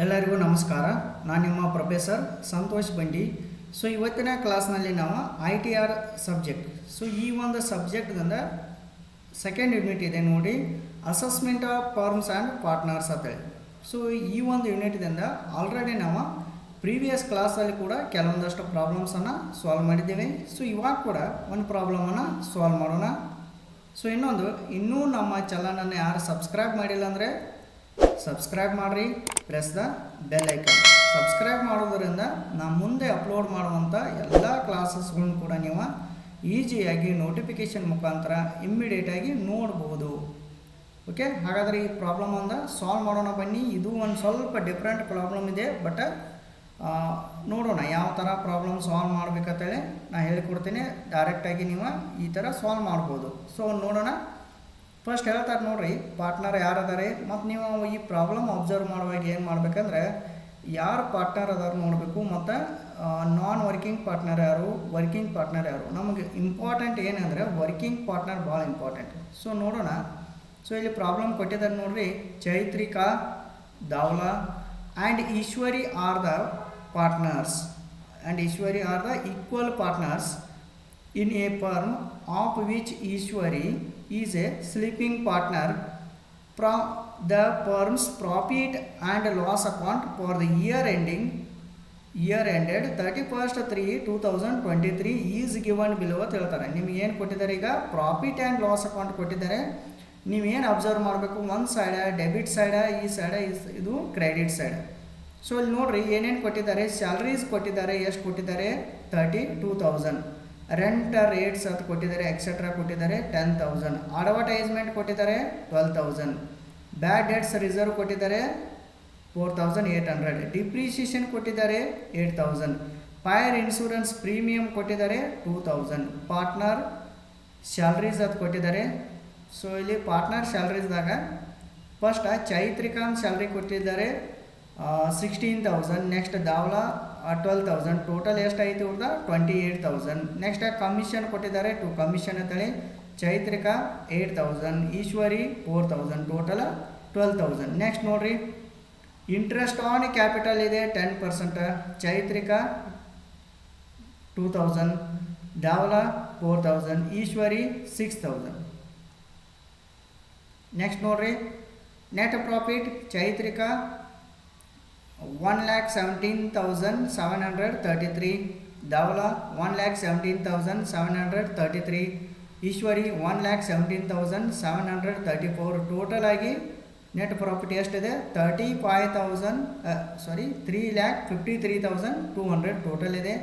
ಎಲ್ಲರಿಗೂ ನಮಸ್ಕಾರ. ನಾನು ನಿಮ್ಮ ಪ್ರೊಫೆಸರ್ ಸಂತೋಷ್ ಬಂಡಿ. ಸೊ ಇವತ್ತಿನ ಕ್ಲಾಸ್ನಲ್ಲಿ ನಾವು ITR ಸಬ್ಜೆಕ್ಟ್. ಸೊ ಈ ಒಂದು ಸಬ್ಜೆಕ್ಟ್ದಿಂದ ಸೆಕೆಂಡ್ ಯೂನಿಟ್ ಇದೆ ನೋಡಿ, assessment of firms and partners ಅಂತೇಳಿ. ಸೊ ಈ ಒಂದು ಯೂನಿಟ್ದಿಂದ ಆಲ್ರೆಡಿ ನಾವು ಪ್ರೀವಿಯಸ್ ಕ್ಲಾಸಲ್ಲಿ ಕೂಡ ಕೆಲವೊಂದಷ್ಟು ಪ್ರಾಬ್ಲಮ್ಸನ್ನು ಸಾಲ್ವ್ ಮಾಡಿದ್ದೇವೆ. ಸೊ ಇವಾಗ ಕೂಡ ಒಂದು ಪ್ರಾಬ್ಲಮನ್ನು ಸಾಲ್ವ್ ಮಾಡೋಣ. ಸೊ ಇನ್ನೂ ನಮ್ಮ ಚಾನಲನ್ನು ಯಾರು ಸಬ್ಸ್ಕ್ರೈಬ್ ಮಾಡಿಲ್ಲ ಅಂದರೆ ಸಬ್ಸ್ಕ್ರೈಬ್ ಮಾಡಿರಿ, press the bell icon. Subscribe ಮಾಡೋದರಿಂದ ನಾನು ಮುಂದೆ ಅಪ್ಲೋಡ್ ಮಾಡುವಂಥ ಎಲ್ಲ ಕ್ಲಾಸಸ್ಗಳನ್ನು ಕೂಡ ನೀವು ಈಸಿಯಾಗಿ ನೋಟಿಫಿಕೇಷನ್ ಮುಖಾಂತರ ಇಮ್ಮಿಡಿಯೇಟಾಗಿ ನೋಡ್ಬೋದು. ಓಕೆ, ಹಾಗಾದರೆ ಈ ಪ್ರಾಬ್ಲಮನ್ನು ಸಾಲ್ವ್ ಮಾಡೋಣ ಬನ್ನಿ. ಇದು ಒಂದು ಸ್ವಲ್ಪ ಡಿಫ್ರೆಂಟ್ ಪ್ರಾಬ್ಲಮ್ ಇದೆ, ಬಟ್ ನೋಡೋಣ ಯಾವ ಥರ ಪ್ರಾಬ್ಲಮ್ ಸಾಲ್ವ್ ಮಾಡಬೇಕಂತೇಳಿ ನಾನು ಹೇಳಿಕೊಡ್ತೀನಿ. ಡೈರೆಕ್ಟಾಗಿ ನೀವು ಈ ಥರ ಸಾಲ್ವ್ ಮಾಡ್ಬೋದು. ಸೊ ನೋಡೋಣ. ಫಸ್ಟ್ ಹೇಳ್ತಾರೆ ನೋಡ್ರಿ, ಪಾರ್ಟ್ನರ್ ಯಾರದಾರೆ ಮತ್ತು ನೀವು ಈ ಪ್ರಾಬ್ಲಮ್ ಅಬ್ಸರ್ವ್ ಮಾಡುವಾಗ ಏನು ಮಾಡಬೇಕಂದ್ರೆ ಯಾರು ಪಾರ್ಟ್ನರ್ ಅದಾರು ನೋಡಬೇಕು, ಮತ್ತು ನಾನ್ ವರ್ಕಿಂಗ್ ಪಾರ್ಟ್ನರ್ ಯಾರು, ವರ್ಕಿಂಗ್ ಪಾರ್ಟ್ನರ್ ಯಾರು. ನಮಗೆ ಇಂಪಾರ್ಟೆಂಟ್ ಏನಂದರೆ ವರ್ಕಿಂಗ್ ಪಾರ್ಟ್ನರ್ ಭಾಳ ಇಂಪಾರ್ಟೆಂಟ್. ಸೊ ನೋಡೋಣ. ಸೊ ಇಲ್ಲಿ ಪ್ರಾಬ್ಲಮ್ ಕೊಟ್ಟಿದ್ದಾರೆ ನೋಡ್ರಿ, Chaitrika, Dawla and Eshwari are the partners and Eshwari are the equal partners in a firm of which Ishwari is a sleeping partner. From the firm's profit and loss account for the year ended 31/3/2023 is given below ಅಂತ ಹೇಳ್ತಾರೆ. ನಿಮ್ಗೆ ಏನು ಕೊಟ್ಟಿದ್ದಾರೆ, ಈಗ profit and loss account ಕೊಟ್ಟಿದ್ದಾರೆ. ನೀವೇನು observe ಮಾಡಬೇಕು, ಒಂದು ಸೈಡ ಡೆಬಿಟ್ ಸೈಡ, ಈ ಸೈಡ ಇದು ಕ್ರೆಡಿಟ್ ಸೈಡ್. ಸೊ ಇಲ್ಲಿ ನೋಡ್ರಿ ಏನೇನು ಕೊಟ್ಟಿದ್ದಾರೆ. ಸ್ಯಾಲ್ರೀಸ್ ಕೊಟ್ಟಿದ್ದಾರೆ, ಎಷ್ಟು ಕೊಟ್ಟಿದ್ದಾರೆ, 32,000. ರೆಂಟ್ ರೇಟ್ಸ್ ಅಂತ ಕೊಟ್ಟಿದ್ದಾರೆ, ಎಕ್ಸೆಟ್ರಾ ಕೊಟ್ಟಿದ್ದಾರೆ 10,000. ಅಡ್ವರ್ಟೈಸ್ಮೆಂಟ್ ಕೊಟ್ಟಿದ್ದಾರೆ 12,000. ಬ್ಯಾಡ್ ಡೆಟ್ಸ್ ರಿಸರ್ವ್ ಕೊಟ್ಟಿದ್ದಾರೆ 4,800. ಡಿಪ್ರಿಸಿಯೇಷನ್ ಕೊಟ್ಟಿದ್ದಾರೆ 8,000. ಫೈರ್ ಇನ್ಶೂರೆನ್ಸ್ ಪ್ರೀಮಿಯಂ ಕೊಟ್ಟಿದ್ದಾರೆ 2,000. ಪಾರ್ಟ್ನರ್ ಸ್ಯಾಲ್ರೀಸ್ ಅಂತ ಕೊಟ್ಟಿದ್ದಾರೆ. ಸೊ ಇಲ್ಲಿ ಪಾರ್ಟ್ನರ್ ಸ್ಯಾಲ್ರೀಸ್ದಾಗ ಫಸ್ಟ್ ಚೈತ್ರಿಕಾನ್ ಸ್ಯಾಲ್ರಿ ಕೊಟ್ಟಿದ್ದಾರೆ 16,000. ನೆಕ್ಸ್ಟ್ ದಾವ್ಲಾ 12,000. ಟೋಟಲ್ ಎಷ್ಟಾಯಿತು ಇವ್ರದ್ದು 28,000. ನೆಕ್ಸ್ಟ್ ಕಮಿಷನ್ ಕೊಟ್ಟಿದ್ದಾರೆ 2 ಕಮಿಷನ್ ಅಂತೇಳಿ. ಚೈತ್ರಿಕಾ 8,000, ಈಶ್ವರಿ 4,000, ಟೋಟಲ್ 12,000. ನೆಕ್ಸ್ಟ್ ನೋಡ್ರಿ, ಇಂಟ್ರೆಸ್ಟ್ ಆನ್ ಕ್ಯಾಪಿಟಲ್ ಇದೆ 10%. ಚೈತ್ರಿಕಾ 2,000, ದಾವ್ಲಾ 4,000, ಈಶ್ವರಿ 6,000. ನೆಕ್ಸ್ಟ್ ನೋಡ್ರಿ, net profit Chaitrika 1,17,733, ದಾವ್ಲಾ 1,17,733, Eshwari 1,17,734. Total ಆಗಿ ನೆಟ್ ಪ್ರಾಫಿಟ್ ಎಷ್ಟಿದೆ 3,53,200 ಟೋಟಲ್ ಇದೆ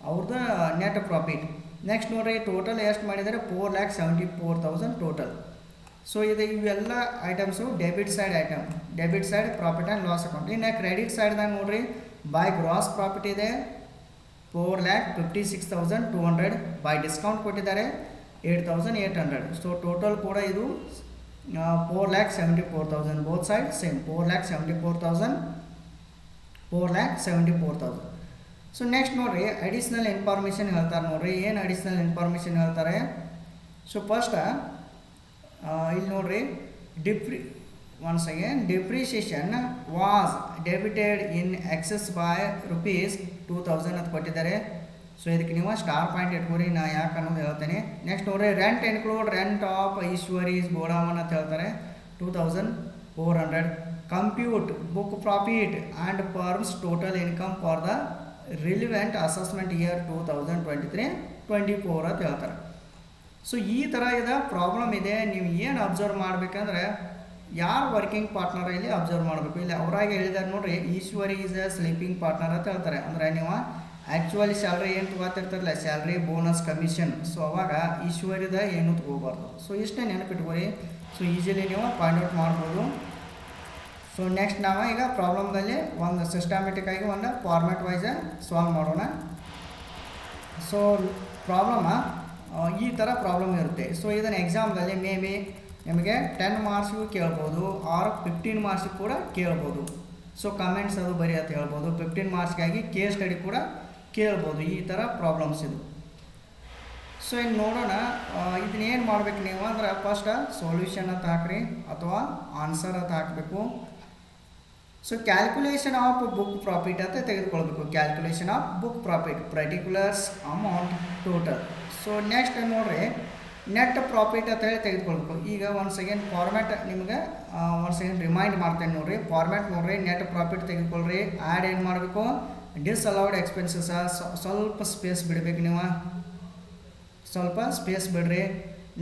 ಅವ್ರದ್ದು ನೆಟ್ ಪ್ರಾಫಿಟ್. ನೆಕ್ಸ್ಟ್ ನೋಡ್ರಿ, ಟೋಟಲ್ ಎಷ್ಟು ಮಾಡಿದ್ದಾರೆ 4,74,000 ಟೋಟಲ್. ಸೊ ಇದು ಇವೆಲ್ಲ items debit side item, debit side profit and loss account. ಇನ್ನು ಕ್ರೆಡಿಟ್ ಸೈಡ್ದಾಗ ನೋಡ್ರಿ, ಬೈ ಗ್ರಾಸ್ ಪ್ರಾಫಿಟ್ ಇದೆ 4,56,200. ಬೈ ಡಿಸ್ಕೌಂಟ್ ಕೊಟ್ಟಿದ್ದಾರೆ 8,800. ಸೊ ಟೋಟಲ್ ಕೂಡ ಇದು 4,74,000. Both side same 4,74,000. So next ನೋಡ್ರಿ, ಅಡಿಷ್ನಲ್ ಇನ್ಫಾರ್ಮೇಷನ್ ಹೇಳ್ತಾರೆ ನೋಡ್ರಿ. ಏನು ಅಡಿಷ್ನಲ್ ಇನ್ಫಾರ್ಮೇಷನ್ ಹೇಳ್ತಾರೆ? ಸೊ ಫಸ್ಟ್ ಇಲ್ಲಿ ನೋಡ್ರಿ, once again depreciation was debited in excess by ₹2,000 ಅಂತ ಕೊಟ್ಟಿದ್ದಾರೆ. ಸೊ ಇದಕ್ಕೆ ನೀವು ಸ್ಟಾರ್ ಪಾಯಿಂಟ್ ಇಟ್ಕೊರಿ, ನಾ ಯಾಕೆ ಅನ್ನೋದು ಹೇಳ್ತೇನೆ. ನೆಕ್ಸ್ಟ್ ನೋಡ್ರಿ, rent include rent of Eshwari's godown ಅಂತ ಹೇಳ್ತಾರೆ 2,400. Compute book profit and firm's total income for the relevant assessment year 2023-24 ಅಂತ ಹೇಳ್ತಾರೆ. ಸೊ ಈ ಥರ ಇದೆ ಪ್ರಾಬ್ಲಮ್ ಇದೆ. ನೀವು ಏನು ಅಬ್ಸರ್ವ್ ಮಾಡಬೇಕಂದ್ರೆ ಯಾರು ವರ್ಕಿಂಗ್ ಪಾರ್ಟ್ನರ್ ಇಲ್ಲಿ ಅಬ್ಸರ್ವ್ ಮಾಡಬೇಕು. ಇಲ್ಲಿ ಅವರಾಗೆ ಹೇಳಿದ್ದಾರೆ ನೋಡ್ರಿ, Ishwari is a sleeping partner ಅಂತ ಹೇಳ್ತಾರೆ. ಅಂದರೆ ನೀವು ಆ್ಯಕ್ಚುಲಿ ಸ್ಯಾಲ್ರಿ ಏನು ತೊಗೋತಿರ್ತಾರಲ್ಲ, ಸ್ಯಾಲ್ರಿ ಬೋನಸ್ ಕಮಿಷನ್. ಸೊ ಅವಾಗ ಈಶ್ವರಿದ ಏನು ತೊಗೋಬಾರ್ದು. ಸೊ ಇಷ್ಟೇ ನೆನಪಿಟ್ಕೊರಿ. ಸೊ ಈಸಿಲಿ ನೀವು ಫೈಂಡ್ ಔಟ್ ಮಾಡ್ಬೋದು. ಸೊ ನೆಕ್ಸ್ಟ್ ನಾವು ಈಗ ಪ್ರಾಬ್ಲಮ್ದಲ್ಲಿ ಒಂದು ಸಿಸ್ಟಮೆಟಿಕ್ಕಾಗಿ ಒಂದು ಫಾರ್ಮ್ಯಾಟ್ ವೈಸ್ ಸಾಲ್ವ್ ಮಾಡೋಣ. ಸೊ ಪ್ರಾಬ್ಲಮ ಈ ಥರ ಪ್ರಾಬ್ಲಮ್ ಇರುತ್ತೆ. ಸೊ ಇದನ್ನು ಎಕ್ಸಾಮ್ದಲ್ಲಿ ಮೇ ಬಿ ನಿಮಗೆ 10 ಮಾರ್ಕ್ಸ್ಗೂ ಕೇಳ್ಬೋದು, ಆರ್ 15 ಮಾರ್ಕ್ಸಿಗೆ ಕೂಡ ಕೇಳ್ಬೋದು. ಸೊ ಕಮೆಂಟ್ಸ್ ಅದು ಬರೀ ಅಂತ ಹೇಳ್ಬೋದು. 15 ಮಾರ್ಕ್ಸ್ಗಾಗಿ ಕೇಸ್ ಸ್ಟಡಿ ಕೂಡ ಕೇಳ್ಬೋದು. ಈ ಥರ ಪ್ರಾಬ್ಲಮ್ಸ್ ಇದು. ಸೊ ಇನ್ನು ನೋಡೋಣ, ಇದನ್ನೇನು ಮಾಡ್ಬೇಕು ನೀವು ಅಂದ್ರೆ ಫಸ್ಟ್ ಸೊಲ್ಯೂಷನ್ ಅಂತ ಹಾಕ್ರಿ ಅಥವಾ ಆನ್ಸರ್ ಅಂತ ಹಾಕಬೇಕು. So calculation of book profit ಅಂತ ತೆಗೆದುಕೊಳ್ಬೇಕು. Calculation of book profit, particulars, amount, total. So next ನೋಡ್ರಿ ನೆಟ್ ಪ್ರಾಫಿಟ್ ಅಂತ ಹೇಳಿ ತೆಗೆದುಕೊಳ್ಬೇಕು. ಈಗ ಒಂದು ಸೆಕೆಂಡ್ ಫಾರ್ಮ್ಯಾಟ್ ನಿಮ್ಗೆ ಒಂದು ಸೆಕೆಂಡ್ ರಿಮೈಂಡ್ ಮಾಡ್ತೇನೆ ನೋಡ್ರಿ. ಫಾರ್ಮ್ಯಾಟ್ ನೋಡ್ರಿ, ನೆಟ್ ಪ್ರಾಫಿಟ್ ತೆಗೆದುಕೊಳ್ರಿ. ಆ್ಯಡ್ ಏನು ಮಾಡಬೇಕು, ಡಿಸ್ಅಲೌಡ್ ಎಕ್ಸ್ಪೆನ್ಸಸ್ ಸ್ವಲ್ಪ ಸ್ಪೇಸ್ ಬಿಡಬೇಕು ನೀವು, ಸ್ವಲ್ಪ ಸ್ಪೇಸ್ ಬಿಡ್ರಿ.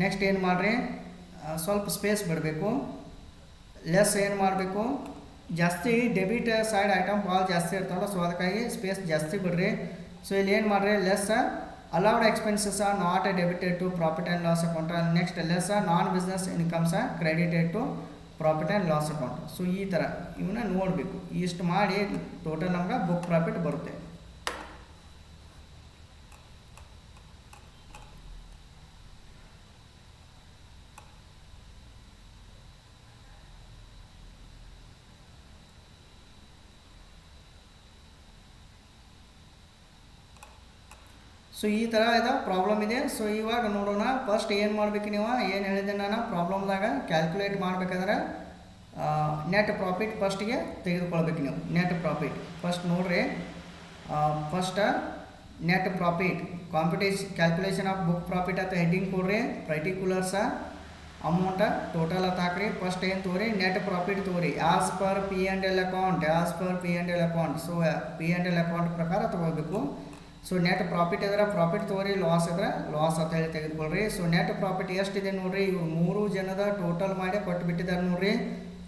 ನೆಕ್ಸ್ಟ್ ಏನು ಮಾಡಿರಿ, ಸ್ವಲ್ಪ ಸ್ಪೇಸ್ ಬಿಡಬೇಕು. ಲೆಸ್ ಏನು ಮಾಡಬೇಕು, ಜಾಸ್ತಿ ಡೆಬಿಟ್ ಸೈಡ್ ಐಟಮ್ ಭಾಳ ಜಾಸ್ತಿ ಇರ್ತಾವಲ್ಲ, ಸೊ ಅದಕ್ಕಾಗಿ ಸ್ಪೇಸ್ ಜಾಸ್ತಿ ಬಿಡ್ರಿ. ಸೊ ಇಲ್ಲಿ ಏನು ಮಾಡಿರಿ, less allowed expenses are not debited to profit and loss account. Next less non business incomes credited to profit and loss account. So ಈ ಥರ ಇವನ್ನ ನೋಡಬೇಕು. ಇಷ್ಟು ಮಾಡಿ ಟೋಟಲ್ ನಮ್ಗೆ ಬುಕ್ ಪ್ರಾಫಿಟ್ ಬರುತ್ತೆ. ಸೊ ಈ ಥರ ಇದು ಪ್ರಾಬ್ಲಮ್ ಇದೆ. ಸೊ ಇವಾಗ ನೋಡೋಣ. ಫಸ್ಟ್ ಏನು ಮಾಡ್ಬೇಕು, ನೀವು ಏನು ಹೇಳಿದೆ ನಾನು ಪ್ರಾಬ್ಲಮ್ದಾಗ ಕ್ಯಾಲ್ಕುಲೇಟ್ ಮಾಡಬೇಕಾದ್ರೆ ನೆಟ್ ಪ್ರಾಫಿಟ್ ಫಸ್ಟಿಗೆ ತೆಗೆದುಕೊಳ್ಬೇಕು ನೀವು. ನೆಟ್ ಪ್ರಾಫಿಟ್ ಫಸ್ಟ್ ನೋಡ್ರಿ. First net profit calculation of book profit ಅಂತ ಹೆಡ್ಡಿಂಗ್ ಕೊಡ್ರಿ. ಪರ್ಟಿಕ್ಯುಲರ್ಸ, ಅಮೌಂಟ, ಟೋಟಲ್ ಅಂತ ಹಾಕ್ರಿ. ಫಸ್ಟ್ ಏನು ತೋರಿ, ನೆಟ್ ಪ್ರಾಫಿಟ್ ತೋರಿ. As per P and L account, as per P and L account. So P and L account ಪ್ರಕಾರ ತೊಗೋಬೇಕು. ಸೊ ನೆಟ್ ಪ್ರಾಫಿಟ್ ಇದ್ರೆ ಪ್ರಾಫಿಟ್ ತೊಗೊರಿ, ಲಾಸ್ ಇದ್ರೆ ಲಾಸ್ ಅಂತ ಹೇಳಿ ತೆಗೆದುಕೊಳ್ರಿ. ಸೊ ನೆಟ್ ಪ್ರಾಫಿಟ್ ಎಷ್ಟಿದೆ ನೋಡ್ರಿ, ಇವ್ರು 3 ಜನದ ಟೋಟಲ್ ಮಾಡಿ ಕೊಟ್ಟುಬಿಟ್ಟಿದ್ದಾರೆ ನೋಡ್ರಿ.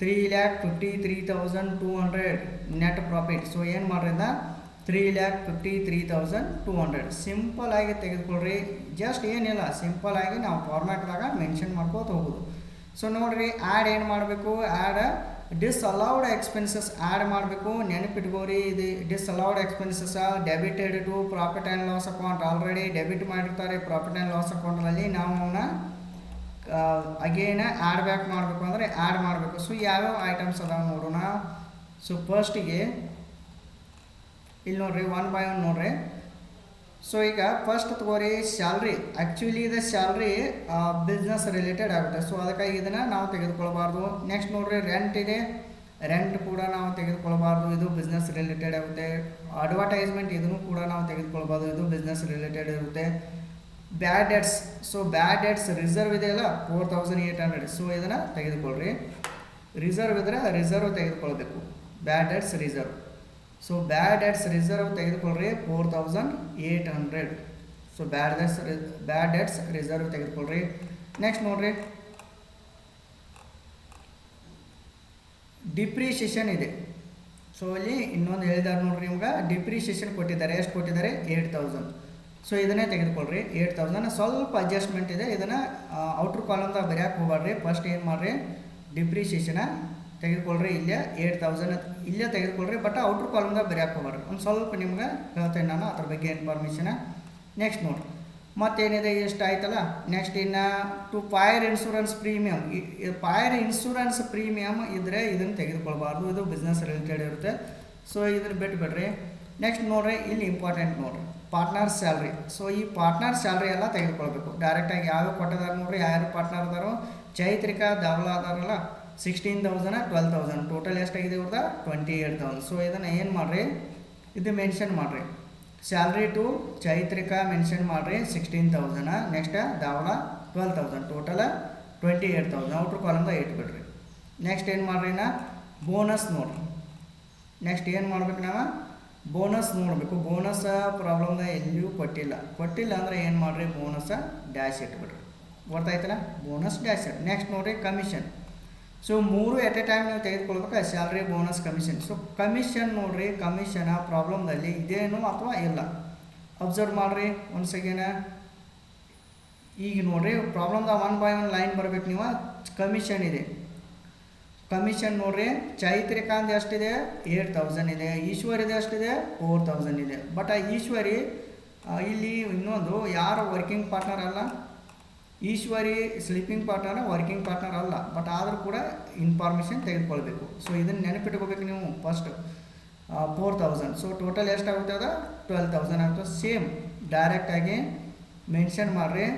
3,53,200 ನೆಟ್ ಪ್ರಾಫಿಟ್. ಸೊ ಏನು ಮಾಡ್ರಿಂದ 3,53,200 ಸಿಂಪಲ್ ಆಗಿ ತೆಗೆದುಕೊಳ್ರಿ. ಜಸ್ಟ್ ಏನಿಲ್ಲ, ಸಿಂಪಲ್ ಆಗಿ ನಾವು ಫಾರ್ಮ್ಯಾಟ್ದಾಗ ಮೆನ್ಷನ್ ಮಾಡ್ಕೋತ ಹೋಗೋದು. ಸೊ ನೋಡ್ರಿ, ಆ್ಯಡ್ ಏನು ಮಾಡಬೇಕು, ಆ್ಯಡ್ ಡಿಸ್ಅಲೌಡ್ ಎಕ್ಸ್ಪೆನ್ಸಸ್ ಆ್ಯಡ್ ಮಾಡಬೇಕು. ನೆನಪಿಟ್ಕೋರಿ, ಇದು disallowed expenses debited to profit and loss account. Already debit ಮಾಡಿರ್ತಾರೆ ಪ್ರಾಫಿಟ್ ಆ್ಯಂಡ್ ಲಾಸ್ ಅಕೌಂಟಲ್ಲಿ. ನಾವು ಅವನ್ನ ಅಗೇನ್ ಆ್ಯಡ್ ಬ್ಯಾಕ್ ಮಾಡಬೇಕು ಅಂದರೆ ಆ್ಯಡ್ ಮಾಡಬೇಕು. ಸೊ ಯಾವ್ಯಾವ ಐಟಮ್ಸ್ ಅದಾವೆ ನೋಡೋಣ. ಸೊ ಫಸ್ಟಿಗೆ ಇಲ್ಲಿ ನೋಡ್ರಿ, 1 by 1 ನೋಡ್ರಿ. ಸೊ ಈಗ ಫಸ್ಟ್ ತಗೋರಿ ಸ್ಯಾಲ್ರಿ. ಆ್ಯಕ್ಚುಲಿ ಇದು ಸ್ಯಾಲ್ರಿ ಬಿಸ್ನೆಸ್ ರಿಲೇಟೆಡ್ ಆಗುತ್ತೆ. ಸೊ ಅದಕ್ಕಾಗಿ ಇದನ್ನು ನಾವು ತೆಗೆದುಕೊಳ್ಬಾರ್ದು. ನೆಕ್ಸ್ಟ್ ನೋಡ್ರಿ, ರೆಂಟ್ ಇದೆ. ರೆಂಟ್ ಕೂಡ ನಾವು ತೆಗೆದುಕೊಳ್ಬಾರ್ದು, ಇದು ಬಿಸ್ನೆಸ್ ರಿಲೇಟೆಡ್ ಆಗುತ್ತೆ. ಅಡ್ವರ್ಟೈಸ್ಮೆಂಟ್ ಇದನ್ನು ಕೂಡ ನಾವು ತೆಗೆದುಕೊಳ್ಬಾರ್ದು, ಇದು ಬಿಸ್ನೆಸ್ ರಿಲೇಟೆಡ್ ಇರುತ್ತೆ. Bad debts. So bad debts reserve ಇದೆಯಲ್ಲ 4,800. ಸೊ ಇದನ್ನು ತೆಗೆದುಕೊಳ್ರಿ. ರಿಸರ್ವ್ ಇದ್ರೆ ರಿಸರ್ವ್ ತೆಗೆದುಕೊಳ್ಬೇಕು. Bad debts reserve. So bad debts reserve ತೆಗೆದುಕೊಳ್ರಿ 4,800. ಸೊ ಬ್ಯಾಡ್ ಡೆಟ್ಸ್ ರಿಸರ್ವ್ ತೆಗೆದುಕೊಳ್ರಿ. ನೆಕ್ಸ್ಟ್ ನೋಡ್ರಿ, ಡಿಪ್ರಿಷಿಯೇಷನ್ ಇದೆ. ಸೊ ಇಲ್ಲಿ ಇನ್ನೊಂದು ಹೇಳಿದಾರೆ ನೋಡ್ರಿ, ನಿಮ್ಗೆ ಡಿಪ್ರಿಷಿಯೇಷನ್ ಕೊಟ್ಟಿದ್ದಾರೆ. ಎಷ್ಟು ಕೊಟ್ಟಿದ್ದಾರೆ, 8,000. ಸೊ ಇದನ್ನೇ ತೆಗೆದುಕೊಳ್ರಿ. 8,000 ಸ್ವಲ್ಪ ಅಡ್ಜಸ್ಟ್ಮೆಂಟ್ ಇದೆ. ಇದನ್ನು ಔಟ್ರ್ ಕಾಲಮ್ದಾಗ ಬರೆಯಕ್ಕೆ ಹೋಗ್ಬಾರ್ರಿ. ಫಸ್ಟ್ ಏನು ಮಾಡಿರಿ, ಡಿಪ್ರಿಷಿಯೇಷನ ತೆಗೆದುಕೊಳ್ರಿ. ಇಲ್ಲೇ 8,000 ಇಲ್ಲೇ ತೆಗೆದುಕೊಳ್ರಿ. ಬಟ್ ಔಟ್ರ್ ಕಾಲಮ್ದಾಗ ಬರೆಯಕ್ಕೆ ಹೋಗ್ಬಾರ್ರಿ. ಒಂದು ಸ್ವಲ್ಪ ನಿಮ್ಗೆ ಹೇಳ್ತೇನೆ ನಾನು ಅದ್ರ ಬಗ್ಗೆ ಇನ್ಫಾರ್ಮೇಷನ. ನೆಕ್ಸ್ಟ್ ನೋಡಿರಿ, ಮತ್ತೇನಿದೆ, ಎಷ್ಟು ಆಯ್ತಲ್ಲ. ನೆಕ್ಸ್ಟ್ ಇನ್ನು to fire insurance premium. Fire insurance premium ಇದ್ದರೆ ಇದನ್ನು ತೆಗೆದುಕೊಳ್ಬಾರ್ದು, ಇದು ಬಿಸ್ನೆಸ್ ರಿಲೇಟೆಡ್ ಇರುತ್ತೆ. ಸೊ ಇದನ್ನು ಬಿಟ್ಬಿಡ್ರಿ. ನೆಕ್ಸ್ಟ್ ನೋಡ್ರಿ, ಇಲ್ಲಿ ಇಂಪಾರ್ಟೆಂಟ್ ನೋಡ್ರಿ, ಪಾರ್ಟ್ನರ್ ಸ್ಯಾಲ್ರಿ. ಸೊ ಈ ಪಾರ್ಟ್ನರ್ ಸ್ಯಾಲ್ರಿ ಎಲ್ಲ ತೆಗೆದುಕೊಳ್ಬೇಕು. ಡೈರೆಕ್ಟಾಗಿ ಯಾವ್ಯಾವ ಕೊಟ್ಟಿದ್ದಾರೆ ನೋಡ್ರಿ, ಯಾರು ಪಾರ್ಟ್ನರ್ ಅದಾರೋ. ಚೈತ್ರಿಕಾ ದಾವಲಾ ಅದಾರಲ್ಲ 16,000 12,000. ಟೋಟಲ್ ಎಷ್ಟಾಗಿದೆ ಇವ್ರದ 28,000. ಸೊ ಇದನ್ನು ಏನು ಮಾಡಿರಿ, ಇದು ಮೆನ್ಷನ್ ಮಾಡಿರಿ. ಸ್ಯಾಲ್ರಿ ಟು ಚೈತ್ರಿಕಾ ಮೆನ್ಷನ್ ಮಾಡಿರಿ 16,000. ನೆಕ್ಸ್ಟ್ ದಾವಲಾ 12,000. ಟೋಟಲ್ 28,000. ಔಟ್ರ್ ಕಾಲಮ್ದಾಗ ಇಟ್ಬಿಡ್ರಿ. ನೆಕ್ಸ್ಟ್ ಏನು ಮಾಡಿರಿ, ಬೋನಸ್ ನೋಡ್ರಿ. ನೆಕ್ಸ್ಟ್ ಏನು ಮಾಡ್ಬೇಕು, ನಾವು ಬೋನಸ್ ನೋಡಬೇಕು. ಬೋನಸ್ ಪ್ರಾಬ್ಲಮ್ದಾಗ ಎಲ್ಲಿಯೂ ಕೊಟ್ಟಿಲ್ಲ ಅಂದರೆ ಏನು ಮಾಡಿರಿ, ಬೋನಸ್ ಡ್ಯಾಶ್ ಇಟ್ಬಿಡ್ರಿ. ಗೊತ್ತಾಯ್ತಲ್ಲ, ಬೋನಸ್ ಡ್ಯಾಶ್. ನೆಕ್ಸ್ಟ್ ನೋಡಿರಿ, commission. So 3 at a time ನೀವು ತೆಗೆದುಕೊಳ್ಬೇಕು, salary, bonus, commission. So commission ನೋಡಿರಿ, ಕಮಿಷನ್ ಪ್ರಾಬ್ಲಮ್ದಲ್ಲಿ ಇದೇನು ಅಥವಾ ಇಲ್ಲ ಅಬ್ಸರ್ವ್ ಮಾಡಿರಿ ಒಂದು ಸೆಕೆಂಡ್. ಈಗ ನೋಡಿರಿ, ಪ್ರಾಬ್ಲಮ್ದಾಗ 1 by 1 ಲೈನ್ ಬರಬೇಕು. ನೀವು ಕಮಿಷನ್ ಇದೆ. ಕಮಿಷನ್ ನೋಡ್ರಿ, ಚೈತ್ರಿಕಾಂತ್ ಎಷ್ಟಿದೆ, 8,000 ಇದೆ. ಈಶ್ವರಿದೆ ಎಷ್ಟಿದೆ, 4,000 ಇದೆ. ಬಟ್ ಆ ಈಶ್ವರಿ ಇಲ್ಲಿ ಇನ್ನೊಂದು ಯಾರು ವರ್ಕಿಂಗ್ ಪಾರ್ಟ್ನರ್ ಅಲ್ಲ. Ishwari sleeping partner, working partner ಅಲ್ಲ. ಬಟ್ ಆದರೂ ಕೂಡ ಇನ್ಫಾರ್ಮೇಷನ್ ತೆಗೆದುಕೊಳ್ಬೇಕು. ಸೊ ಇದನ್ನು ನೆನಪಿಟ್ಕೋಬೇಕು ನೀವು. ಫಸ್ಟ್ 4,000. ಸೊ ಟೋಟಲ್ ಎಷ್ಟಾಗುತ್ತೆ, ಅದು 12,000 ಆಗ್ತದೆ. ಸೇಮ್ ಡೈರೆಕ್ಟಾಗಿ ಮೆನ್ಷನ್ ಮಾಡಿರಿ.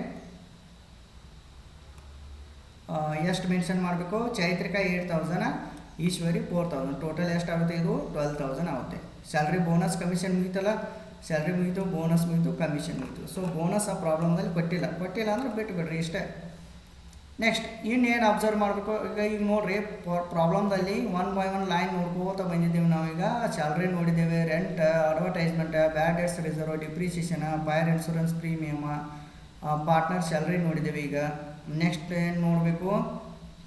ಎಷ್ಟು ಮೆನ್ಷನ್ ಮಾಡಬೇಕು, ಚೈತ್ರಿಕಾ 8,000, ಈಶ್ವರಿ 4000. ಟೋಟಲ್ ಎಷ್ಟಾಗುತ್ತೆ? ಇದು 12000 ಆಗುತ್ತೆ. ಸ್ಯಾಲ್ರಿ ಬೋನಸ್ ಕಮಿಷನ್ ಮುಗಿತಲ್ಲ, ಸ್ಯಾಲ್ರಿ ಮುಗಿತು, ಬೋನಸ್ ಮುಗಿತು, ಕಮಿಷನ್ ಮುಗಿತು. ಸೊ ಬೋನಸ್ ಆ ಪ್ರಾಬ್ಲಮ್ದಲ್ಲಿ ಕೊಟ್ಟಿಲ್ಲ ಅಂದ್ರೆ ಬಿಟ್ಬಿಡ್ರಿ ಇಷ್ಟೇ. ನೆಕ್ಸ್ಟ್ ಇನ್ನೇನು ಅಬ್ಸರ್ವ್ ಮಾಡಬೇಕು ಈಗ ನೋಡಿರಿ, ಪ್ರಾಬ್ಲಮ್ದಲ್ಲಿ 1 by 1 ಲೈನ್ ನೋಡ್ಕೋತ ಬಂದಿದ್ದೇವೆ ನಾವೀಗ. ಸ್ಯಾಲ್ರಿ ನೋಡಿದ್ದೇವೆ, ರೆಂಟ್, ಅಡ್ವರ್ಟೈಸ್ಮೆಂಟ್, ಬ್ಯಾಡ್ debts reserve, depreciation, fire insurance premium, partner salary ನೋಡಿದ್ದೇವೆ. ಈಗ ನೆಕ್ಸ್ಟ್ ಏನು ನೋಡಬೇಕು?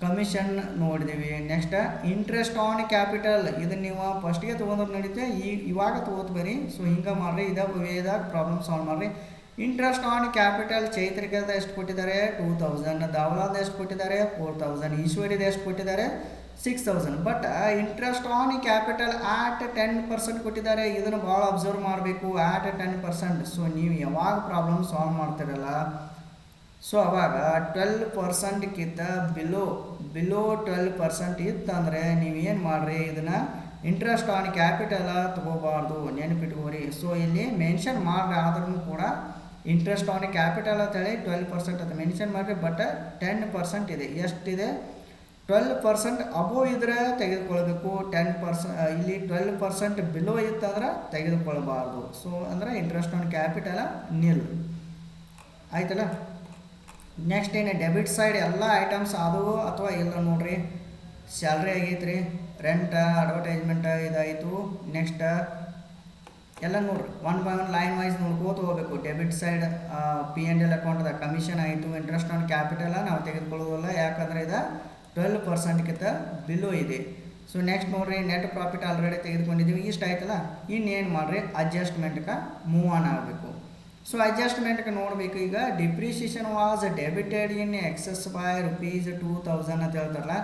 ಕಮಿಷನ್ ನೋಡಿದ್ದೀವಿ. ನೆಕ್ಸ್ಟ್ ಇಂಟ್ರೆಸ್ಟ್ ಆನ್ ಕ್ಯಾಪಿಟಲ್, ಇದನ್ನು ನೀವು ಫಸ್ಟಿಗೆ ತೊಗೊಂಡ್ರೆ ನಡೀತೆ, ಇವಾಗ ತೊಗೋತ ಬರೀ. ಸೊ ಹಿಂಗೆ ಮಾಡಿರಿ, ಇದಾಗ ಪ್ರಾಬ್ಲಮ್ ಸಾಲ್ವ್ ಮಾಡಿರಿ. ಇಂಟ್ರೆಸ್ಟ್ ಆನ್ ಕ್ಯಾಪಿಟಲ್ ಚೈತ್ರಿಕದ ಎಷ್ಟು ಕೊಟ್ಟಿದ್ದಾರೆ? 2000. ದಾವಲಾದ ಎಷ್ಟು ಕೊಟ್ಟಿದ್ದಾರೆ? 4000. ಈಶ್ವರಿದ ಎಷ್ಟು ಕೊಟ್ಟಿದ್ದಾರೆ? 6000. ಬಟ್ ಇಂಟ್ರೆಸ್ಟ್ ಆನ್ ಕ್ಯಾಪಿಟಲ್ ಆಟ್ 10% ಕೊಟ್ಟಿದ್ದಾರೆ. ಇದನ್ನು ಭಾಳ ಅಬ್ಸರ್ವ್ ಮಾಡಬೇಕು, ಆಟ್ 10%. ಸೊ ನೀವು ಯಾವಾಗ ಪ್ರಾಬ್ಲಮ್ ಸಾಲ್ವ್ ಮಾಡ್ತಿರಲ್ಲ, ಸೊ ಅವಾಗ 12%ಕ್ಕಿಂತ ಬಿಲೋ 12% ಇತ್ತಂದರೆ ನೀವೇನು ಮಾಡಿರಿ, ಇದನ್ನು ಇಂಟ್ರೆಸ್ಟ್ ಆನ್ ಕ್ಯಾಪಿಟಲ ತೊಗೋಬಾರ್ದು, ನೆನಪಿಟ್ಕೋರಿ. ಸೊ ಇಲ್ಲಿ ಮೆನ್ಷನ್ ಮಾಡ್ರಿ, ಆದ್ರೂ ಕೂಡ ಇಂಟ್ರೆಸ್ಟ್ ಆನ್ ಕ್ಯಾಪಿಟಲ್ ಅಂತೇಳಿ 12% ಅಂತ ಮೆನ್ಷನ್ ಮಾಡಿರಿ. ಬಟ್ 10% ಇದೆ. ಎಷ್ಟಿದೆ? 12% ಅಬೋವ್ ಇದ್ರೆ ತೆಗೆದುಕೊಳ್ಬೇಕು, 10% ಇಲ್ಲಿ 12% ಬಿಲೋ ಇತ್ತಂದ್ರೆ ತೆಗೆದುಕೊಳ್ಬಾರ್ದು. ಸೊ ಅಂದರೆ ಇಂಟ್ರೆಸ್ಟ್ ಆನ್ ಕ್ಯಾಪಿಟಲ ನಿಲ್ ಆಯ್ತಲ್ಲ. ನೆಕ್ಸ್ಟ್ ಏನು ಡೆಬಿಟ್ ಸೈಡ್ ಎಲ್ಲ ಐಟಮ್ಸ್ ಆದವು ಅಥವಾ ಇಲ್ಲ ನೋಡ್ರಿ. ಸ್ಯಾಲ್ರಿ ಆಗೈತೆ ರೀ, ರೆಂಟ್, ಅಡ್ವರ್ಟೈಸ್ಮೆಂಟ್ ಇದಾಯಿತು. ನೆಕ್ಸ್ಟ್ ಎಲ್ಲ ನೋಡ್ರಿ 1 by 1 ಲೈನ್ ವೈಸ್ ನೋಡ್ಕೋತ ಹೋಗ್ಬೇಕು. ಡೆಬಿಟ್ ಸೈಡ್ P&L ಅಕೌಂಟ್ದ ಕಮಿಷನ್ ಆಯಿತು, ಇಂಟ್ರೆಸ್ಟ್ ಆನ್ ಕ್ಯಾಪಿಟಲ ನಾವು ತೆಗೆದುಕೊಳ್ಳೋದಿಲ್ಲ, ಯಾಕಂದರೆ ಇದು 12%ಕ್ಕಿಂತ ಬಿಲೋ ಇದೆ. ಸೊ ನೆಕ್ಸ್ಟ್ ನೋಡ್ರಿ, ನೆಟ್ ಪ್ರಾಫಿಟ್ ಆಲ್ರೆಡಿ ತೆಗೆದುಕೊಂಡಿದ್ದೀವಿ, ಇಷ್ಟು ಆಯ್ತಲ್ಲ. ಇನ್ನೇನು ಮಾಡಿರಿ, ಅಡ್ಜಸ್ಟ್ಮೆಂಟ್ಗೆ ಮೂವ್ ಆನ್ ಆಗಬೇಕು. ಸೊ ಅಡ್ಜಸ್ಟ್ಮೆಂಟ್ಗೆ ನೋಡಬೇಕು. ಈಗ depreciation was debited in excess by ₹2000 ಅಂತ ಹೇಳ್ತಾರಲ್ಲ.